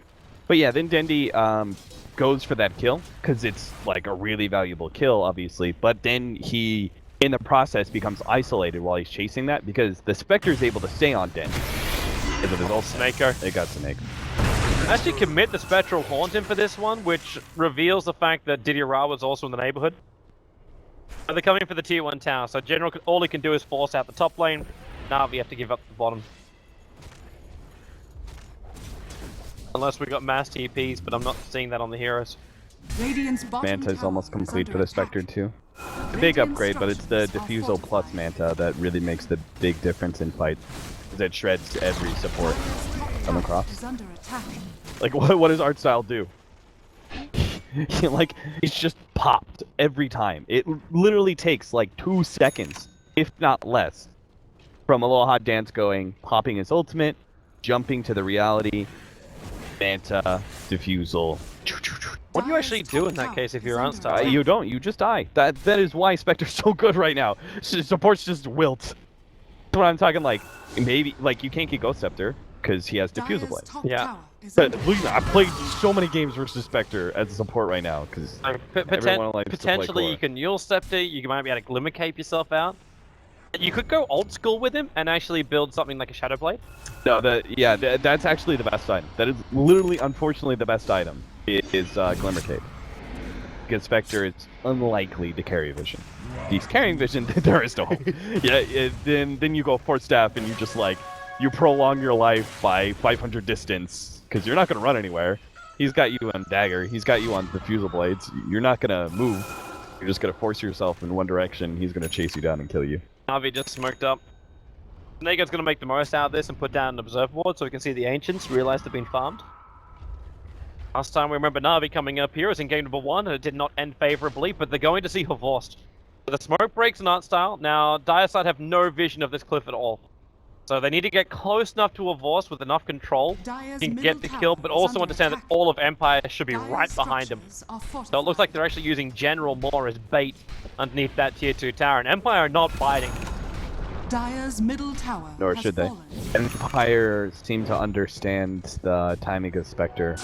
But yeah, then Dendi goes for that kill, because it's like a really valuable kill, obviously. But then he, in the process, becomes isolated while he's chasing that, because the Spectre is able to stay on Dendi. Because of his ult Snaker, it got Snake. Actually commit the Spectral Haunt in for this one, which reveals the fact that Didier was also in the neighborhood. And they're coming for the tier 1 tower, so General, all he can do is force out the top lane. Now we have to give up the bottom. Unless we got mass TPs, but I'm not seeing that on the heroes. Manta is almost complete for the Spectre too. A big upgrade, but it's the Diffusal plus Manta that really makes the big difference in fights. That shreds every support come across. Like, what does Art Style do? Like, it's just popped every time. It literally takes like 2 seconds, if not less, from Aloha Dance going, popping his ultimate, jumping to the reality, Manta, Diffusal. What do you actually do in that case if you're Art Style? You don't, you just die. That is why Spectre's so good right now. Support's just wilt. That's what I'm talking, like, maybe, like, you can't get Ghost Scepter, because he has Diffusal Blade. Yeah. But I played so many games versus Spectre as a support right now, because potentially you can Yule Scepter, you might be able to Glimmer Cape yourself out. You could go old school with him and actually build something like a Shadow Blade. No, that's actually the best item. That is literally, unfortunately, the best item is Glimmer Cape. Because Spectre is unlikely to carry Vision. If he's carrying Vision, there is no hope. Yeah, then you go Force Staff and you just like, you prolong your life by 500 distance, because you're not going to run anywhere. He's got you on Dagger, he's got you on Diffusal Blades, you're not going to move. You're just going to force yourself in one direction, he's going to chase you down and kill you. Navi just smoked up. Snake's going to make the most out of this and put down an Observer Ward so we can see the Ancients realize they've been farmed. Last time we remember Navi coming up here was in game number 1 and it did not end favorably, but they're going to see Havorst. The smoke breaks in Art Style. Now, Diaside have no vision of this cliff at all. So they need to get close enough to Havorst with enough control to get the kill, but also understand that all of Empire should be right behind him. So it looks like they're actually using General more as bait underneath that tier 2 tower, and Empire are not biting. Dire's middle tower Nor has should they. fallen. Empire seem to understand the timing of Spectre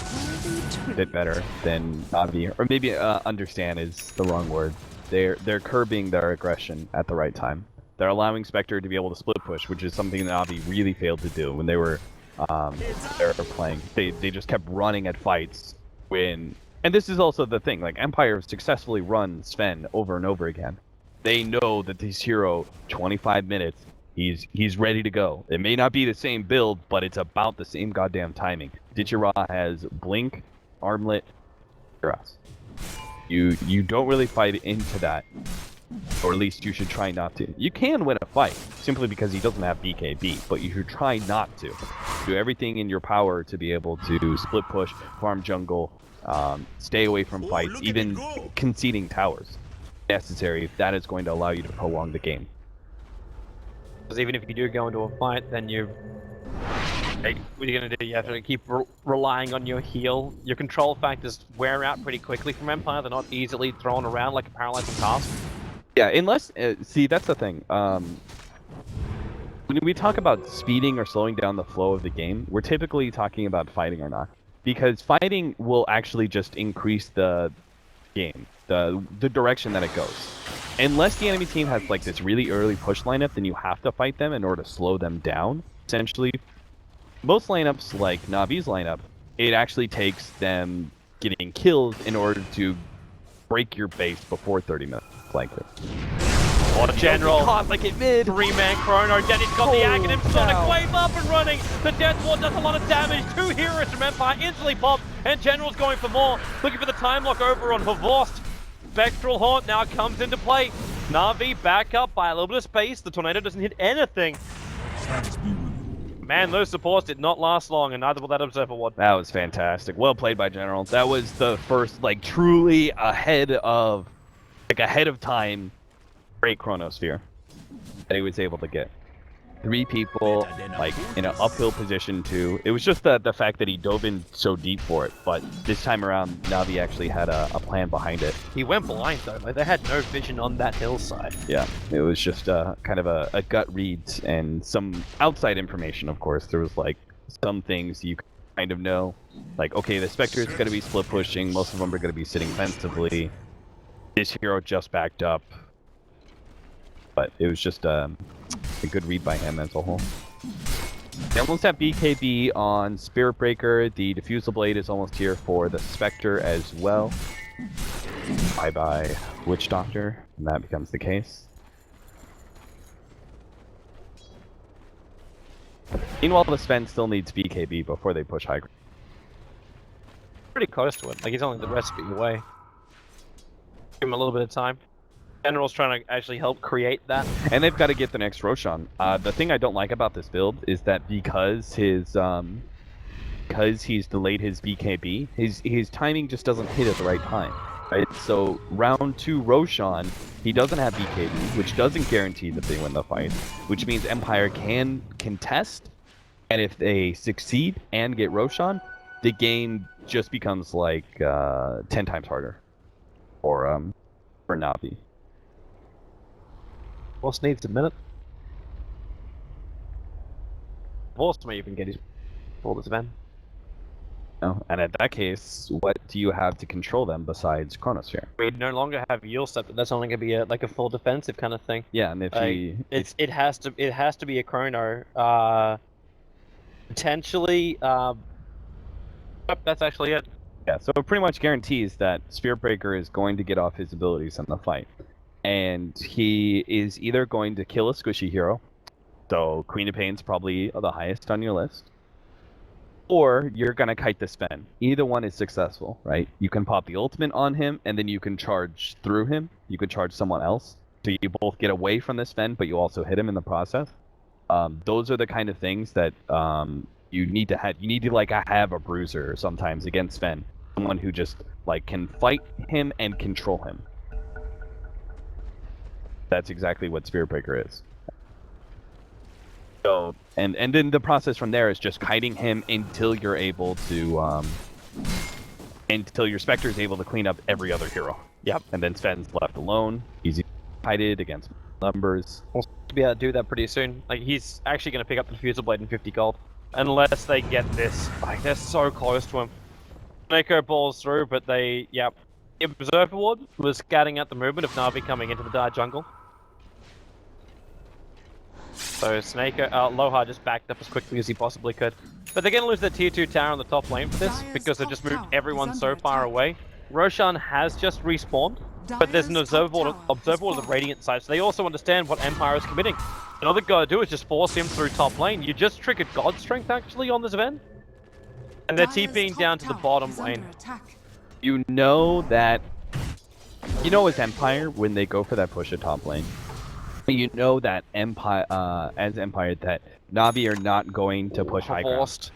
a bit better than Navi, or maybe understand is the wrong word. They're curbing their aggression at the right time. They're allowing Spectre to be able to split push, which is something that Navi really failed to do when they were playing. They just kept running at fights when, and this is also the thing, like Empire successfully run Sven over and over again. They know that this hero, 25 minutes, he's ready to go. It may not be the same build, but it's about the same goddamn timing. Dichira has Blink, Armlet, Kuras. You don't really fight into that, or at least you should try not to. You can win a fight simply because he doesn't have BKB, but you should try not to. Do everything in your power to be able to split push, farm jungle, stay away from fights, even conceding towers. Necessary if that is going to allow you to prolong the game. Because even if you do go into a fight, then what are you going to do? You have to keep relying on your heal. Your control factors wear out pretty quickly from Empire. They're not easily thrown around like a paralyzing cast. Yeah, unless see, that's the thing. When we talk about speeding or slowing down the flow of the game, we're typically talking about fighting or not, because fighting will actually just increase the game, the direction that it goes. Unless the enemy team has like this really early push lineup, then you have to fight them in order to slow them down. Essentially, most lineups like Navi's lineup, it actually takes them getting kills in order to break your base before 30 minutes, likely. Or General, caught like it mid. 3-man Chrono, Denny's got the Aghanim, Sonic Wave up and running. The Death Ward does a lot of damage. 2 heroes from Empire instantly pop, and General's going for more. Looking for the time lock over on Havorst. Spectral Haunt now comes into play. Navi back up by a little bit of space. The tornado doesn't hit anything. Man, those supports did not last long, and neither will that Observer Ward. That was fantastic. Well played by General. That was the first, like, truly ahead of time great Chronosphere that he was able to get. 3 people, like, in an uphill position too. It was just the fact that he dove in so deep for it, but this time around, Navi actually had a plan behind it. He went blind though, like they had no vision on that hillside. Yeah, it was just kind of a gut read and some outside information, of course. There was like some things you kind of know, like, okay, the Spectre is going to be split pushing, most of them are going to be sitting defensively. This hero just backed up. But it was just a good read by him as a whole. They almost have BKB on Spirit Breaker. The Diffusal Blade is almost here for the Spectre as well. Bye-bye Witch Doctor, and that becomes the case. Meanwhile, the Sven still needs BKB before they push high ground. Pretty close to it. Like, he's only the recipe away. Give him a little bit of time. General's trying to actually help create that. And they've got to get the next Roshan. The thing I don't like about this build is that because he's delayed his BKB, his timing just doesn't hit at the right time. Right? So round 2 Roshan, he doesn't have BKB, which doesn't guarantee that they win the fight, which means Empire can contest, and if they succeed and get Roshan, the game just becomes like 10 times harder for Navi. Boss needs a minute. Boss may even get his ball this event. No, and in that case, what do you have to control them besides Chronosphere? We no longer have Yule Step, but that's only going to be like a full defensive kind of thing. Yeah, and if it has to be a Chrono. Potentially. That's actually it. Yeah, so it pretty much guarantees that Spirit Breaker is going to get off his abilities in the fight. And he is either going to kill a squishy hero, so Queen of Pain's probably the highest on your list, or you're going to kite the Sven. Either one is successful, right? You can pop the ultimate on him, and then you can charge through him. You could charge someone else. So you both get away from the Sven, but you also hit him in the process. Those are the kind of things that you need to have. You need to like have a bruiser sometimes against Sven. Someone who just like can fight him and control him. That's exactly what Spirit Breaker is. So, and then the process from there is just kiting him until you're able to, until your Spectre is able to clean up every other hero. Yep. And then Sven's left alone. He's kited against numbers. We'll be able to do that pretty soon. Like, he's actually going to pick up the Diffusal Blade in 50 gold. Unless they get this. Like, they're so close to him. Neko balls through, but they, yep. The Observer Ward was scouting out the movement of Navi coming into the Dire Jungle. So Loha just backed up as quickly as he possibly could. But they're going to lose their tier 2 tower on the top lane for this, because they just moved everyone so far away. Roshan has just respawned, but there's an observer wall on the Radiant side, so they also understand what Empire is committing. And all they've got to do is just force him through top lane. You just triggered God Strength, actually, on this event. And they're TPing down to the bottom lane. You know that... You know as Empire, when they go for that push at top lane, you know that Empire, as Empire, that Navi are not going to push high ground.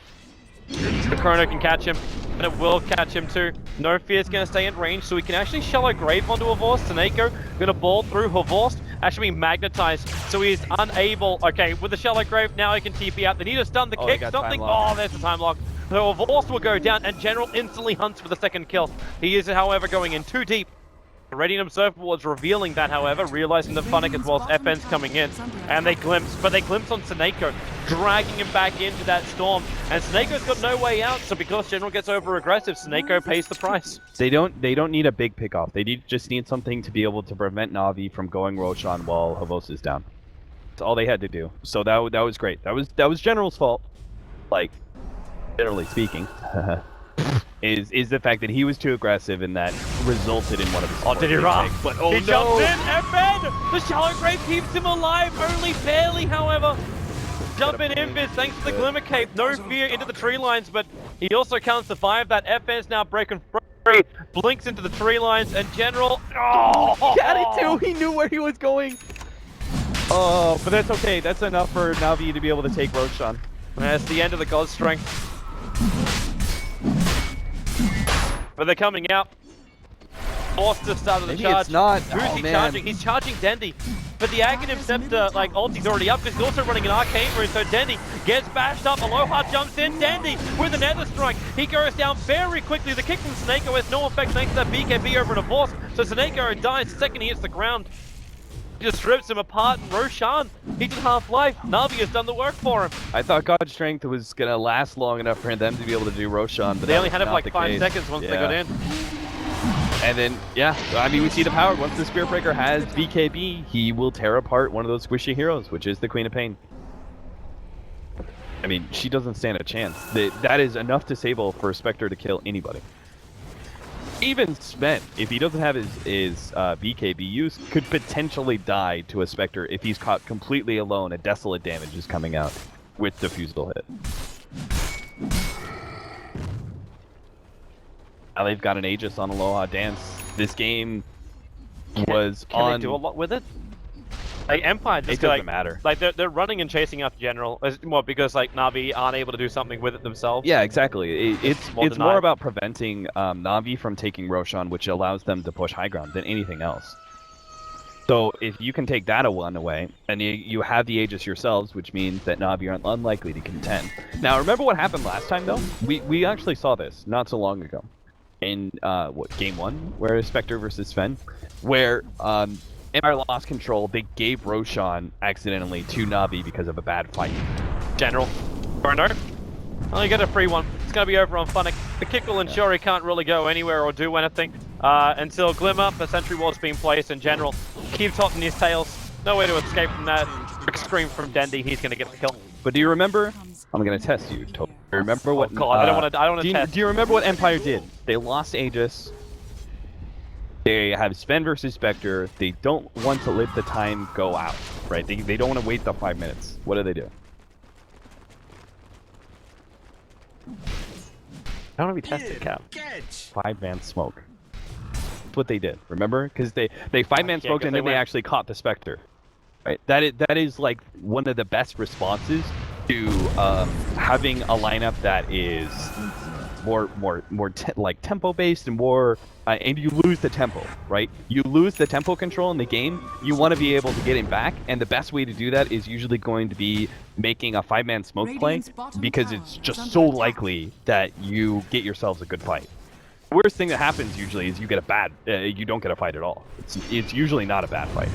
The Chrono can catch him, and it will catch him too. No Fear's going to stay in range, so we can actually Shallow Grave onto Havorst. Taneko going to ball through Havorst, actually being magnetized, so he's unable. Okay, with the Shallow Grave, now he can TP out. They need to stun the kick, something. Oh, there's the time lock. So Havorst will go down, and General instantly hunts for the second kill. He is, however, going in too deep. Radiant Observer was revealing that, however, realizing that Funnick as well as FN's coming in, and they glimpse on Sneko, dragging him back into that storm, and Snake's got no way out, so because General gets over aggressive, Sneko pays the price. They don't need a big pick off. They just need something to be able to prevent Navi from going Roshan while Havos is down. That's all they had to do. So that was great. That was General's fault, like generally speaking. Is the fact that he was too aggressive and that resulted in one of his... Oh, did he rock? But he jumps in, FN! The Shallow Grave keeps him alive, only barely, however. Jumping in, Viz, thanks to the Glimmer Cape. No Fear into the tree lines, but he also can't survive that. FN's now breaking free, blinks into the tree lines, and General... Oh, got it too! He knew where he was going! Oh, but that's okay. That's enough for Navi to be able to take Roshan. That's the end of the God Strength. But they're coming out. Forced to start the charge. Maybe it's not. Who's he charging? He's charging Dendi. But the Aghanim Scepter, like, ulti's already up because he's also running an Arcane Rune, so Dendi gets bashed up. Aloha jumps in. Dendi with a Nether Strike. He goes down very quickly. The kick from Sneko has no effect thanks to that BKB over in a Force. So Sneko dies the second he hits the ground. He just strips him apart, and Roshan, he did half-life. Navi has done the work for him. I thought God Strength was going to last long enough for them to be able to do Roshan, but they only had it for like 5 seconds once they got in. And then, yeah, I mean, we see the power. Once the Spirit Breaker has BKB, he will tear apart one of those squishy heroes, which is the Queen of Pain. I mean, she doesn't stand a chance. That is enough disable for a Spectre to kill anybody. Even Sven, if he doesn't have his BKB use, could potentially die to a Spectre if he's caught completely alone. A desolate damage is coming out with Diffusal hit. Now they've got an Aegis on Aloha Dance. This game was Can on. they do a lot with it? Like Empire just It doesn't matter. Like they're running and chasing after General. Well, because like Na'Vi aren't able to do something with it themselves. Yeah, exactly. It's more about preventing Na'Vi from taking Roshan, which allows them to push high ground, than anything else. So if you can take that one away, and you have the Aegis yourselves, which means that Na'Vi are unlikely to contend. Now, remember what happened last time, though? We actually saw this not so long ago. In, Game 1, where Spectre versus Sven, where, Empire lost control. They gave Roshan accidentally to Na'Vi because of a bad fight. General. Burner. Oh, you get a free one. It's going to be over on Funnick. The Kickle and Shuri can't really go anywhere or do anything until Glimmer, the Sentry Ward's being placed, and General keeps topping his tails. No way to escape from that. Quick scream from Dendi. He's going to get the kill. But do you remember? I'm going to test you. Remember what? Oh God, I don't want to test. Do you remember what Empire did? They lost Aegis. They have Sven versus Spectre. They don't want to let the time go out, right? They don't want to wait the 5 minutes. What do? I don't want to be tested, Cap. 5-man smoke. That's what they did. Remember? Because they 5-man smoked and then they actually caught the Spectre. Right? That is like one of the best responses to having a lineup that is more like tempo based and more and you lose the tempo, right? You lose the tempo control in the game. You want to be able to get it back, and the best way to do that is usually going to be making a 5-man smoke play, because it's just so likely that you get yourselves a good fight. The worst thing that happens usually is you get a bad, you don't get a fight at all. It's usually not a bad fight.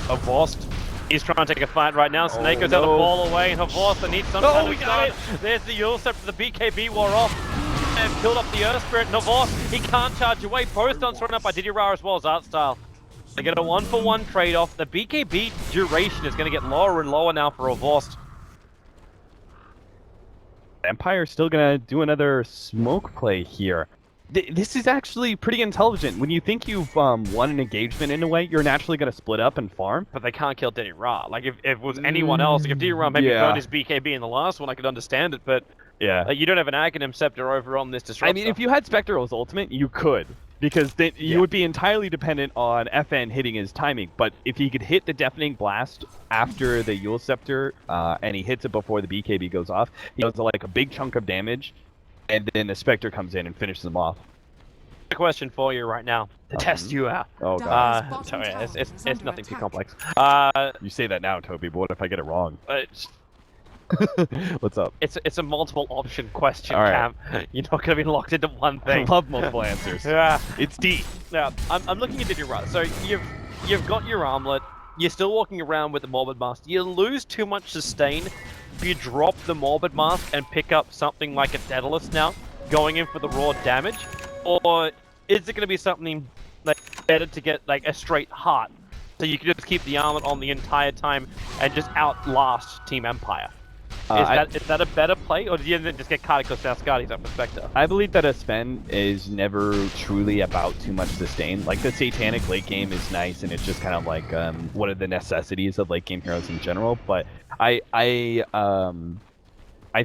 Avost. He's trying to take a fight right now. Snake goes out the ball away, and Avost needs some kind of start. There's the Yule Scepter, the BKB wore off. And killed up the Earth Spirit. Navos, he can't charge away. Both stuns thrown up by Didier as well as Art Style. They get a 1-for-1 trade-off. The BKB duration is going to get lower and lower now for Avost. Empire's still going to do another smoke play here. This is actually pretty intelligent. When you think you've won an engagement in a way, you're naturally going to split up and farm. But they can't kill Didier. Like, if it was anyone else, like if Didier maybe burned his BKB in the last one, I could understand it, but... Yeah. Like, you don't have an Aghanim Scepter over on this Disruptor. I mean, if you had Spectral's ultimate, you could. Because then you would be entirely dependent on FN hitting his timing. But if he could hit the Deafening Blast after the Yule Scepter, and he hits it before the BKB goes off, he does like a big chunk of damage, and then the Spectre comes in and finishes him off. A question for you right now, to test you out. Oh, God. Sorry, it's nothing too complex. You say that now, Toby, but what if I get it wrong? What's up? It's a multiple option question, All right. Cam. You're not going to be locked into one thing. I love multiple answers. Yeah. It's deep. Now, I'm looking at Didier. So you've got your armlet. You're still walking around with the Morbid Mask. You lose too much sustain if you drop the Morbid Mask and pick up something like a Daedalus now, going in for the raw damage, or is it going to be something like better to get like a straight heart, so you can just keep the armlet on the entire time and just outlast Team Empire? Is that a better play, or do you just get caught because now Scotty's up with Spectre? I believe that a Sven is never truly about too much sustain. Like, the Satanic late game is nice, and it's just kind of like one of the necessities of late game heroes in general. But I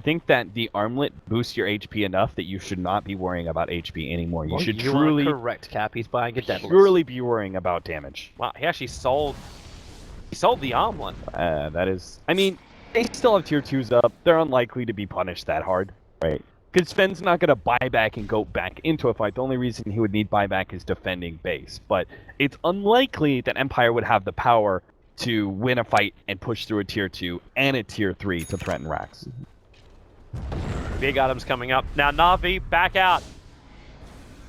think that the armlet boosts your HP enough that you should not be worrying about HP anymore. You should truly correct, Cap. He's buying a Daedalus. Purely be worrying about damage. Wow, he actually sold. He sold the armlet. That is, I mean. They still have tier 2s up. They're unlikely to be punished that hard, right? Because Sven's not going to buy back and go back into a fight. The only reason he would need buyback is defending base. But it's unlikely that Empire would have the power to win a fight and push through a tier 2 and a tier 3 to threaten Rax. Big items coming up. Now Na'Vi, back out.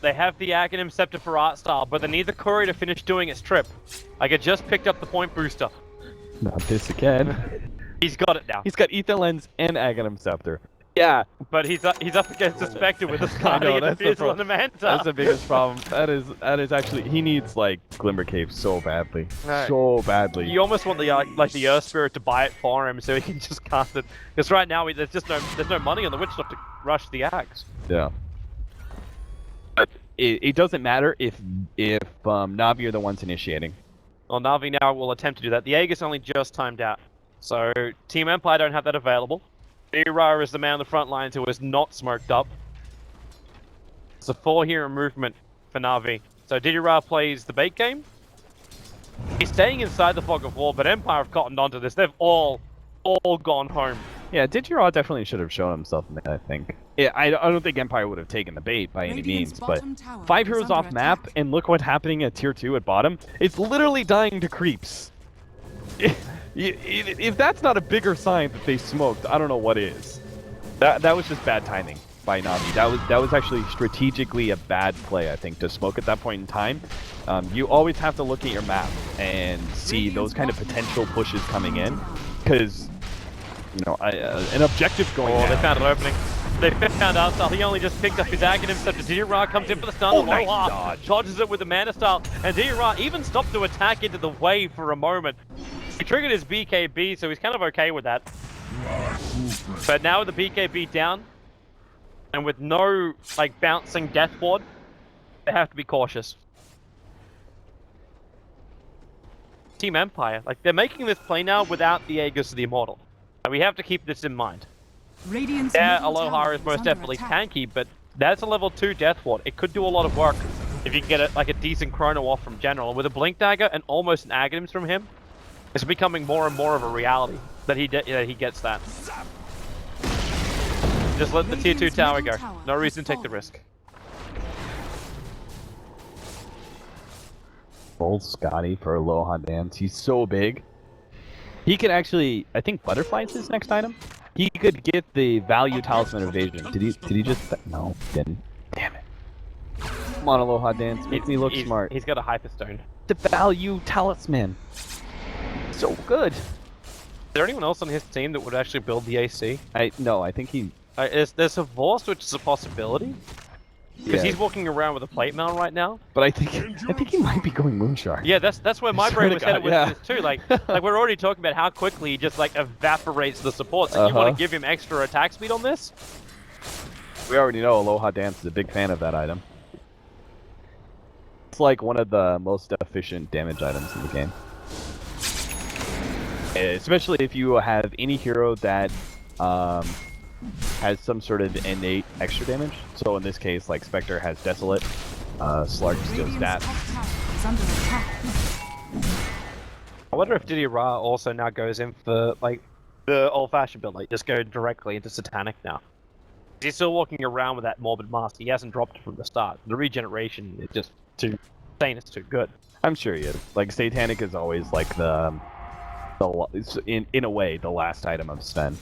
They have the Aghanim Scepter for Art Style, but they need the Courier to finish doing its trip. Like, it just picked up the point booster. Not this again. He's got it now. He's got Ether Lens and Aghanim Scepter. Yeah, but he's up against the Spectre with the Scotty and the Fizzle and the Manta. That's the biggest problem. That is actually, he needs like Glimmer Cape so badly, so badly. You almost want the the Earth Spirit to buy it for him so he can just cast it. Because right now there's no money on the Witch Doctor to rush the Axe. Yeah. But it doesn't matter if Na'Vi are the ones initiating. Well, Na'Vi now will attempt to do that. The Aegis only just timed out, so Team Empire don't have that available. Didira is the man on the front lines who is not smoked up. It's a 4-hero movement for Na'Vi. So Didira plays the bait game. He's staying inside the Fog of War, but Empire have cottoned onto this. They've all gone home. Yeah, Didira definitely should have shown himself in that, I think. Yeah, I don't think Empire would have taken the bait by any means, but 5 heroes off map, and look what's happening at tier 2 at bottom. It's literally dying to creeps. If that's not a bigger sign that they smoked, I don't know what is. That was just bad timing by Na'Vi. That was actually strategically a bad play, I think, to smoke at that point in time. You always have to look at your map and see those kind of potential pushes coming in, because you know an objective going. Oh, down. they found an opening. They found Arstyle. He only just picked up his Aghanim, so Didira comes in for the stun. Nice dodge. Dodges it with the Mana Style, and Didira even stopped to attack into the wave for a moment. He triggered his BKB, so he's kind of okay with that. But now with the BKB down, and with no bouncing Death Ward, they have to be cautious. Team Empire, they're making this play now without the Aegis of the Immortal. And we have to keep this in mind. Yeah, Aloha is most definitely tanky, but that's a level 2 Death Ward. It could do a lot of work if you can get a decent chrono off from General. With a Blink Dagger and almost an Aghanim from him, it's becoming more and more of a reality that he gets that. Just let the tier 2 tower go. No reason to take the risk. Full Scotty for Aloha Dance. He's so big. He could actually, I think Butterfly is his next item. He could get the value Talisman Evasion. Did he just... No, didn't. Damn it. Come on, Aloha Dance. Make me look smart. He's got a Hyperstone. The value Talisman. So good. Is there anyone else on his team that would actually build the AC? No, I think he... There's a Vorst, which is a possibility. Because he's walking around with a plate mail right now. But I think he might be going Moonshard. Yeah, that's where my brain was headed with this too. Like we're already talking about how quickly he just evaporates the support. So you want to give him extra attack speed on this? We already know Aloha Dance is a big fan of that item. It's like one of the most efficient damage items in the game. Especially if you have any hero that has some sort of innate extra damage. So in this case, like Spectre has Desolate, Slark steals stats. I wonder if Didira also now goes in for the old-fashioned build, just go directly into Satanic now. He's still walking around with that Morbid Mask. He hasn't dropped it from the start. The regeneration is just too insane. It's too good. I'm sure he is. Satanic is always in a way the last item of Sven.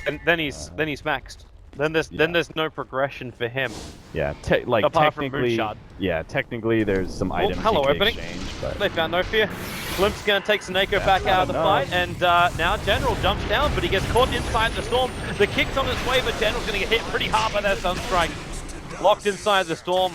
And then he's maxed. Then there's no progression for him. Yeah, apart from Moonshard. Yeah, technically there's some items hello, you can opening. exchange, but... They found no fear. Glimpse gonna take Seneko back out of the fight, and now General jumps down, but he gets caught inside the storm. The kick's on its way, but General's gonna get hit pretty hard by that Sunstrike. Locked inside the storm.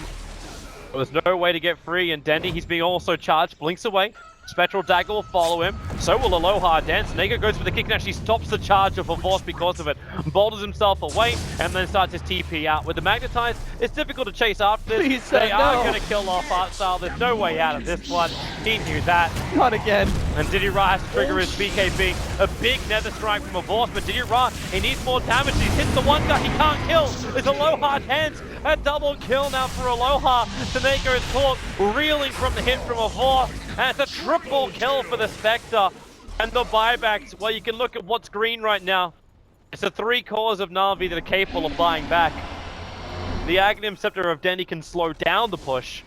There's no way to get free, and Dendy, he's being also charged, blinks away. Spectral Dagger will follow him. So will Aloha Dance. Nego goes for the kick and actually stops the charge of a Force because of it. Boulders himself away and then starts his TP out. With the Magnetize, it's difficult to chase after this. They are going to kill off Artstyle. There's no way out of this one. He knew that. Not again. And Didira has to trigger his BKB. A big Nether Strike from a Force, but Didira, he needs more damage. He hits the one guy he can't kill. It's Aloha Dance. A double kill now for Aloha. Taneko is caught reeling from the hit from a Force. And it's a triple kill for the Spectre. And the buybacks, well, you can look at what's green right now. It's the 3 cores of Na'Vi that are capable of buying back. The Aghanim Scepter of Denny can slow down the push,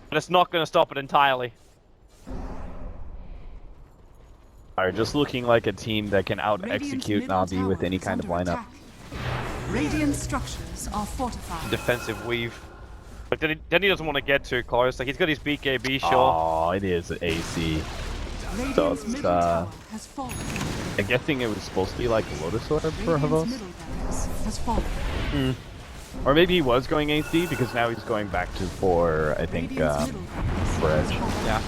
but it's not going to stop it entirely. Are just looking like a team that can out-execute Na'Vi with any kind of lineup. Radiant structures are fortified. Defensive weave. But Denny doesn't want to get too close. He's got his BKB, sure. Oh, it is AC. So Radiant's middle tower has fallen. I'm guessing it was supposed to be like a Lotus Orb for Radiant's Havos. middle barracks has fallen. Or maybe he was going AC because now he's going back to for, I think, Radiant's middle barracks for has Edge. fallen. Yeah.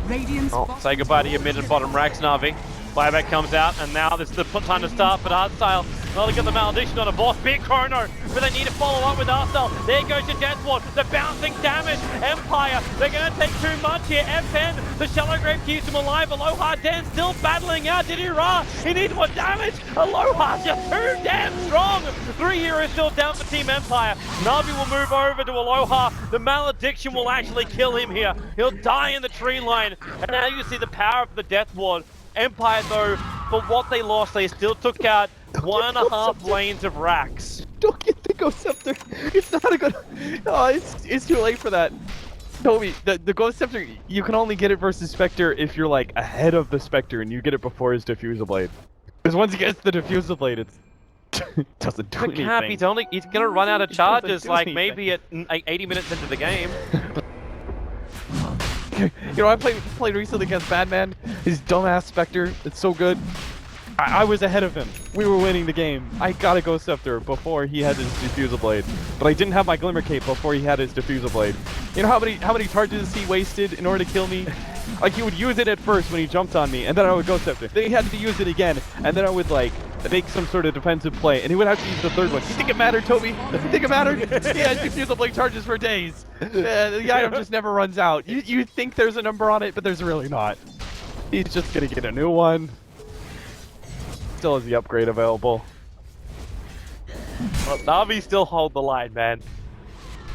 Radiant's Oh, bottom say goodbye to your mid and bottom racks, Navi. Buyback comes out, and now this is the time to start, but Artstyle, well, they got the malediction on a boss. Big Chrono, but they need to follow up with Artstyle. There goes your Death Ward, the bouncing damage. Empire, they're going to take too much here. FN, the Shallow Grave keeps him alive. Aloha Den still battling out. Diddy Ra, he needs more damage. Aloha, just too damn strong. 3 heroes still down for Team Empire. Navi will move over to Aloha. The malediction will actually kill him here. He'll die in the tree line. And now you see the power of the Death Ward. Empire, though, for what they lost, they still took out 1.5 lanes of racks. Don't get the Ghost Scepter. It's not a good. Oh, it's too late for that. Toby, the Ghost Scepter, you can only get it versus Spectre if you're like ahead of the Spectre and you get it before his Diffusal Blade. Because once he gets the Diffusal Blade, it doesn't do anything. Cap, he's gonna run out of charges like anything. maybe at 80 minutes into the game. You know, I played recently against Badman. His dumbass Spectre. It's so good. I was ahead of him. We were winning the game. I got a Ghost Scepter before he had his Diffusal Blade, but I didn't have my Glimmer Cape before he had his Diffusal Blade. You know how many charges he wasted in order to kill me? Like, he would use it at first when he jumped on me, and then I would Ghost Scepter. Then he had to use it again, and then I would like make some sort of defensive play, and he would have to use the third one. You think it mattered, Toby? You think it mattered? He had Diffusal Blade charges for days. The item just never runs out. You think there's a number on it, but there's really not. He's just gonna get a new one. Still has the upgrade available. Well, Navi still hold the line, man.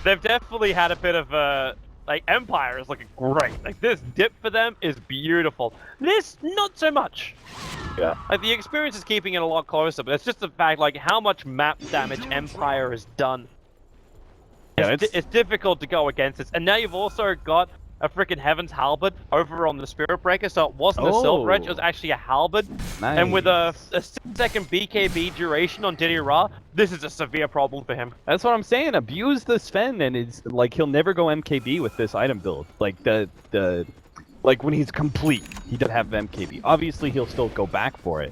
They've definitely had a bit of a... Like, Empire is looking great. Like, this dip for them is beautiful. This, not so much. Yeah. Like, the experience is keeping it a lot closer, but it's just the fact, like, how much map damage Empire has done. Yeah, It's difficult to go against this. And now you've also got a freaking Heaven's Halberd over on the Spirit Breaker, so it wasn't a Silver Edge, it was actually a Halberd. Nice. And with a 6-second BKB duration on Diddy Ra, this is a severe problem for him. That's what I'm saying. Abuse the Sven, and it's like he'll never go MKB with this item build. Like like when he's complete, he doesn't have MKB. Obviously, he'll still go back for it.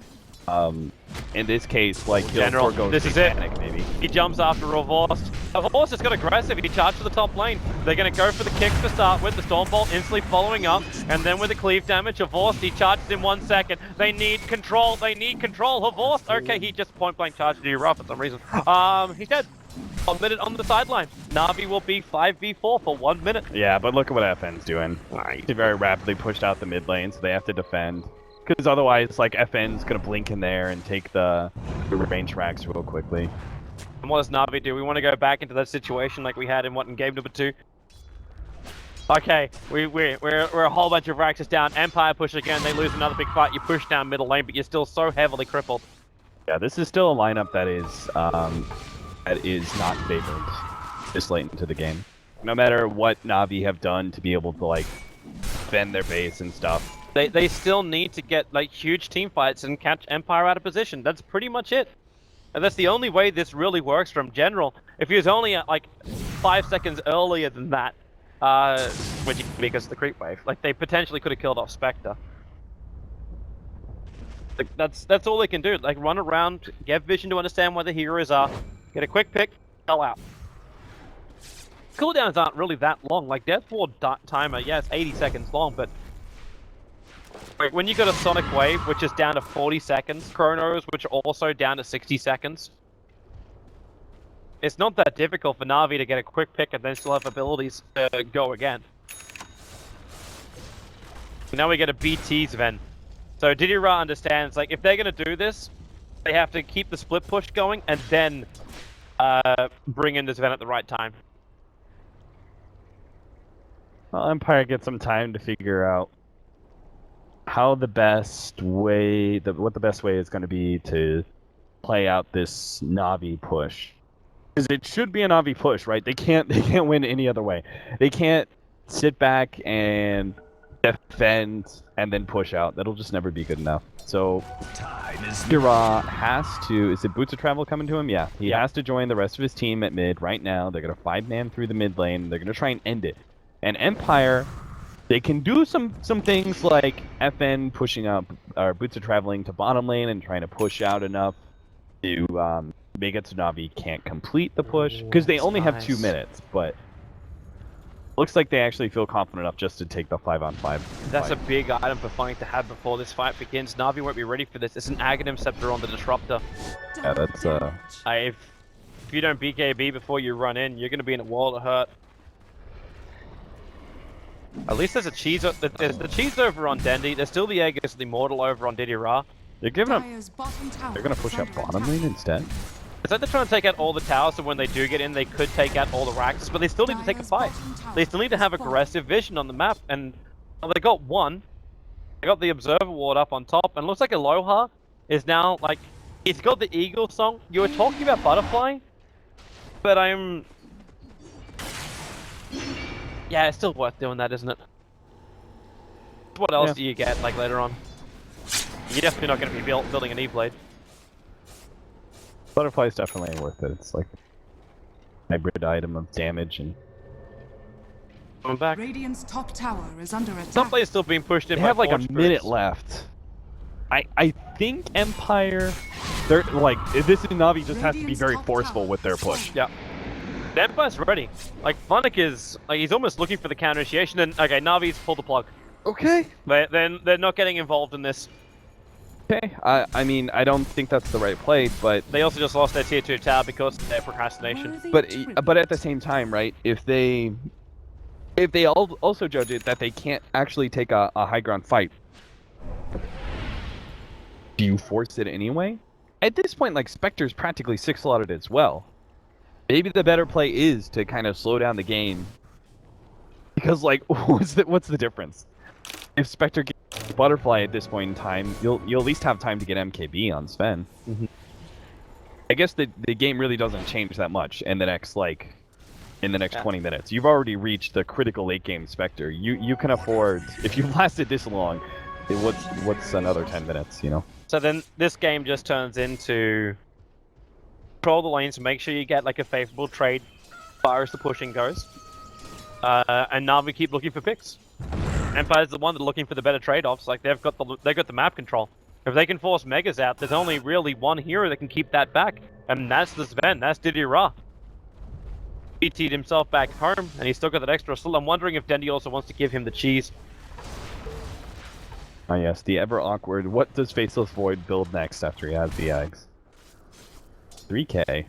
In this case, like he'll General, forego this is it. Panic, maybe. He jumps after Revorst. Revorst has got aggressive. He charged to the top lane. They're going to go for the kicks to start with. The Stormbolt instantly following up. And then with the cleave damage, Revorst, he charges in 1 second. They need control. They need control. Revorst, okay, he just point blank charged to you for some reason. He's dead. 1 minute on the sideline. Navi will be 5v4 for 1 minute. Yeah, but look at what FN's doing. He very rapidly pushed out the mid lane, so they have to defend. Because otherwise, like, FN's gonna blink in there and take the range racks real quickly. And what does Navi do? We want to go back into that situation like we had in game number 2. Okay, we're a whole bunch of racks down. Empire push again. They lose another big fight. You push down middle lane, but you're still so heavily crippled. Yeah, this is still a lineup that is not favored this late into the game. No matter what Navi have done to be able to like defend their base and stuff. They still need to get like huge team fights and catch Empire out of position. That's pretty much it. And that's the only way this really works from General. If he was only at like 5 seconds earlier than that, which because of the creep wave, like they potentially could have killed off Spectre. Like, that's all they can do. Like run around, get vision to understand where the heroes are, get a quick pick, sell out. Cooldowns aren't really that long. Like Death Ward timer, yeah, it's 80 seconds long, but when you got a Sonic Wave, which is down to 40 seconds, Chronos, which are also down to 60 seconds, it's not that difficult for Navi to get a quick pick and then still have abilities to go again. Now we get a BT Sven. So Diddy Ra understands, like, if they're going to do this, they have to keep the split push going and then bring in the Sven at the right time. Well, Empire gets some time to figure out how the best way, what the best way is going to be to play out this Navi push. Because it should be a Navi push, right? They can't win any other way. They can't sit back and defend and then push out. That'll just never be good enough. So Dira has to, is it Boots of Travel coming to him? Yeah. He has to join the rest of his team at mid right now. They're going to 5-man through the mid lane. They're going to try and end it. And Empire, They can do some things like FN pushing up, or Boots of Traveling to bottom lane and trying to push out enough to make it so Na'Vi can't complete the push, because they only have 2 minutes, but looks like they actually feel confident enough just to take the 5-on-5. That's a big item for Funny to have before this fight begins. Na'Vi won't be ready for this. It's an Aghanim Scepter on the Disruptor. Yeah, that's If you don't BKB before you run in, you're going to be in a world of hurt. At least there's a cheese. There's the cheese over on Dendi. There's still the Aegis the Immortal over on Diddy Ra. They're giving up. They're gonna push up bottom lane instead. It's like they're trying to take out all the towers, so when they do get in, they could take out all the racks, but they still need to take a fight. They still need to have aggressive vision on the map, and well, they got one. They got the Observer Ward up on top, and it looks like Aloha is now, like, it's got the Eagle song. You were talking about Butterfly, but yeah, it's still worth doing that, isn't it? What else do you get, like, later on? You're definitely not going to be building an E-Blade. Butterfly is definitely worth it. It's like a hybrid item of damage and... Coming back. Radiant's top tower is under attack. Some players still being pushed in. They have like a minute left. I think Empire... They're like, this Na'Vi just has to be very forceful with their push. Yeah. The Empire's ready. Like, Funnick is, like, he's almost looking for the counter initiation, and okay, Na'Vi's pulled the plug. Okay. They're not getting involved in this. Okay, I mean, I don't think that's the right play, but... They also just lost their tier 2 tower because of their procrastination. But at the same time, right, if they also judge it that they can't actually take a high ground fight, do you force it anyway? At this point, like, Spectre's practically 6-slotted as well. Maybe the better play is to kind of slow down the game. Because, like, what's the difference? If Spectre gets Butterfly at this point in time, you'll at least have time to get MKB on Sven. Mm-hmm. I guess the game really doesn't change that much in the next 20 minutes. You've already reached the critical late game Spectre. You can afford, if you've lasted this long, what's another 10 minutes, you know? So then this game just turns into control the lanes, make sure you get like a favorable trade as far as the pushing goes. And now we keep looking for picks. Empire's the one that's looking for the better trade-offs. Like they've got the map control. If they can force Megas out, there's only really one hero that can keep that back, and that's the Sven. That's Diddy Ra. He teed himself back home, and he's still got that extra. Still, I'm wondering if Dendi also wants to give him the cheese. Ah yes, the ever awkward. What does Faceless Void build next after he has the eggs? 3K.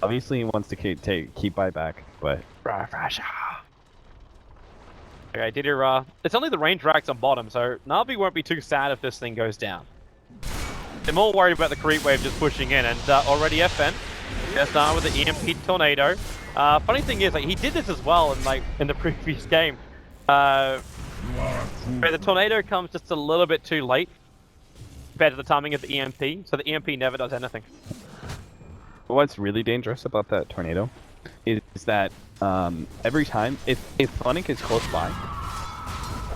Obviously, he wants to keep buyback, but. Okay, Diddy Ra. It's only the range racks on bottom, so Na'Vi won't be too sad if this thing goes down. They're more worried about the creep wave just pushing in, and already FN. Gonna start with the EMP Tornado. Funny thing is, like, he did this as well in the previous game. The Tornado comes just a little bit too late compared to the timing of the EMP, so the EMP never does anything. What's really dangerous about that Tornado is that every time, if Funnick is close by,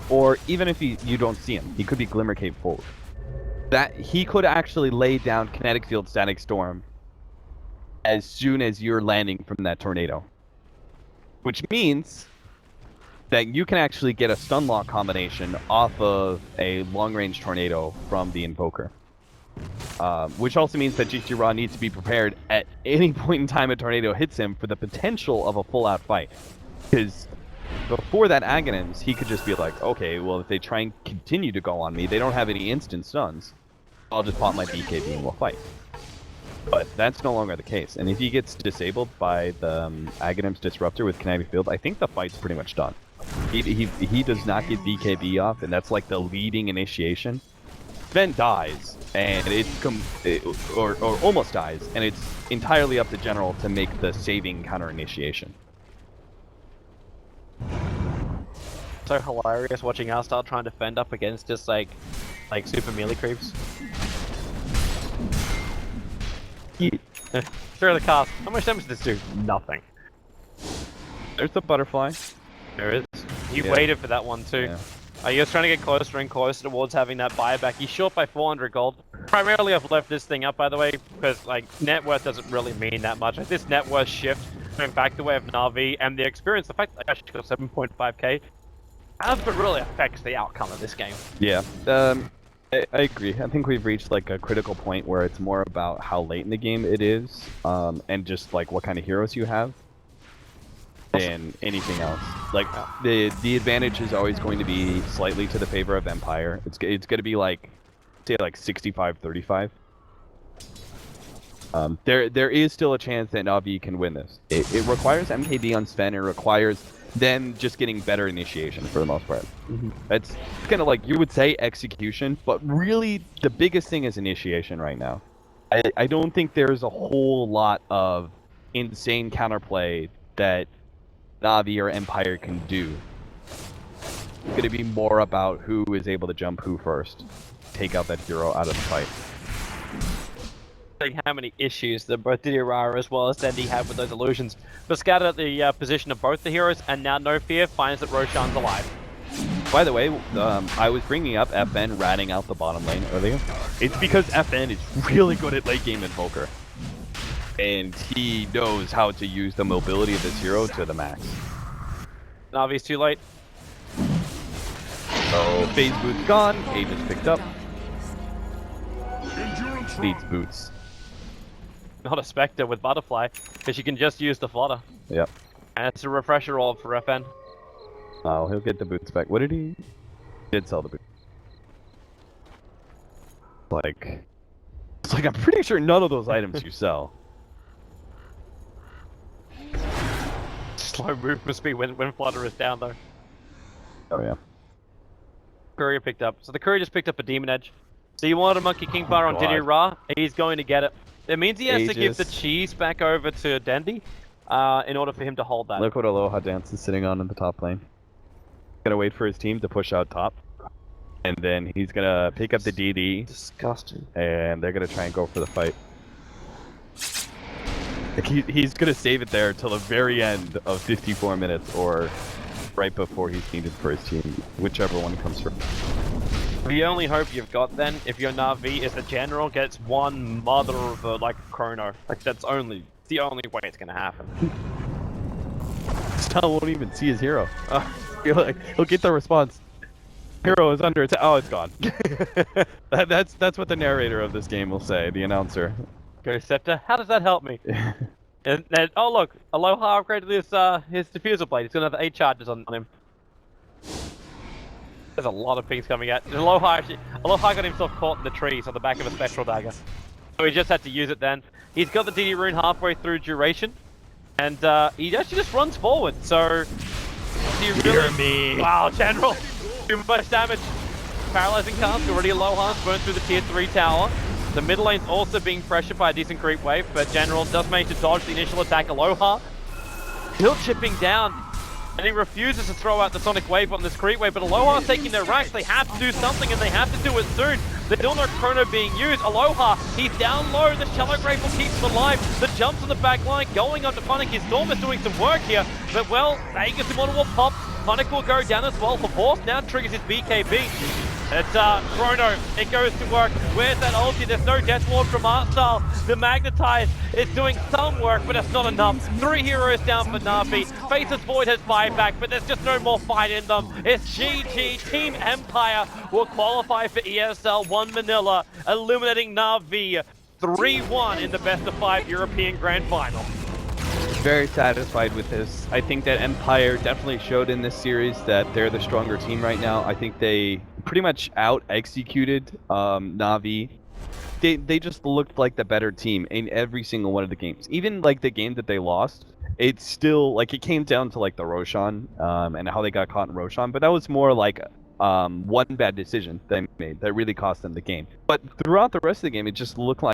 or even if you don't see him, he could be Glimmer Cape forward, that he could actually lay down Kinetic Field Static Storm as soon as you're landing from that Tornado. Which means that you can actually get a stun lock combination off of a long-range Tornado from the Invoker. Which also means that GT Raw needs to be prepared at any point in time a Tornado hits him for the potential of a full-out fight. Because before that Aghanims, he could just be like, okay, well, if they try and continue to go on me, they don't have any instant stuns. I'll just pop my BKB and we'll fight. But that's no longer the case. And if he gets disabled by the Aghanim's Disruptor with Kinetic Field, I think the fight's pretty much done. He does not get BKB off, and that's like the leading initiation. Then dies, and or almost dies, and it's entirely up to General to make the saving counter initiation. So hilarious watching our start trying to fend up against just like super melee creeps. Through the cast. How much damage does this do? Nothing. There's the butterfly. There is. He waited for that one too. Yeah. He was trying to get closer and closer towards having that buyback. He's short by 400 gold. Primarily I've left this thing up, by the way, because like net worth doesn't really mean that much. Like, this net worth shift going back the way of Na'Vi and the experience, the fact that I actually got 7.5k, Output really affects the outcome of this game. Yeah, I agree. I think we've reached like a critical point where it's more about how late in the game it is, and just like what kind of heroes you have, than anything else. Like the advantage is always going to be slightly to the favor of Empire. It's going to be like, say like 65-35. There is still a chance that Na'Vi can win this. It requires MKD on Sven. It requires them just getting better initiation for the most part. It's kind of like, you would say execution, but really the biggest thing is initiation right now. I don't think there's a whole lot of insane counterplay that Na'Vi or Empire can do. It's going to be more about who is able to jump who first, take out that hero out of the fight. How many issues that both Didier as well as Dendi have with those illusions. But scattered at the position of both the heroes, and now No Fear finds that Roshan's alive. By the way, I was bringing up FN ratting out the bottom lane earlier. It's because FN is really good at late game Invoker. And he knows how to use the mobility of this hero to the max. Navi's too late. So, Phase Boot's gone, Age is picked up. Needs boots. Not a Spectre with Butterfly, because you can just use the flutter. Yep. And it's a refresher orb for FN. Oh, he'll get the boots back. What did he? He did sell the boots. It's like I'm pretty sure none of those items you sell. Slow movement speed when flutter is down though. Oh yeah. Courier picked up. So the courier just picked up a Demon Edge. So you wanted a Monkey King Fire on Didier Ra, he's going to get it. It means he has to give the cheese back over to Dendi in order for him to hold that. Look what Aloha Dance is sitting on in the top lane. Gonna wait for his team to push out top. And then he's gonna pick up the DD. Disgusting. And they're gonna try and go for the fight. Like he's gonna save it there till the very end of 54 minutes or right before he's needed for his team, whichever one comes first. The only hope you've got then, if you're Na'Vi, is the general gets one mother of a, like, chrono. Like, that's the only way it's gonna happen. Stal won't even see his hero. He'll get the response. Hero is under attack. Oh, it's gone. That's what the narrator of this game will say, the announcer. Go Scepter, how does that help me? and oh look, Aloha upgraded his diffuser blade. He's gonna have 8 charges on him. There's a lot of things coming out. Aloha got himself caught in the trees on the back of a Spectral Dagger. So he just had to use it then. He's got the DD rune halfway through duration. And he actually just runs forward, so... Do you really... Hear me! Wow, General! Too much damage. Paralyzing cast, already Aloha's burned through the tier 3 tower. The mid lane's also being pressured by a decent creep wave, but General does manage to dodge the initial attack. Aloha still chipping down. And he refuses to throw out the Sonic Wave on this creep wave, but Aloha's taking their racks. They have to do something, and they have to do it soon. There's still no chrono being used. Aloha, he's down low. The Shallow Grateful keeps him alive. The jumps on the back line, going up to Funnick. His Storm is doing some work here, but well, Aegis Immortal will pop. Funnick will go down as well. For Force now triggers his BKB. It's Chrono, it goes to work. Where's that ulti? There's no Death Ward from Artstyle. The Magnetize is doing some work, but it's not enough. 3 heroes down for Na'Vi. Faceless Void has buyback, but there's just no more fight in them. It's GG. Team Empire will qualify for ESL One Manila, eliminating Na'Vi 3-1 in the best of 5 European Grand Final. Very satisfied with this. I think that Empire definitely showed in this series that they're the stronger team right now. I think they pretty much out-executed Na'Vi. They just looked like the better team in every single one of the games. Even like the game that they lost, it's still like it came down to like the Roshan and how they got caught in Roshan, but that was more like one bad decision they made that really cost them the game. But throughout the rest of the game, it just looked like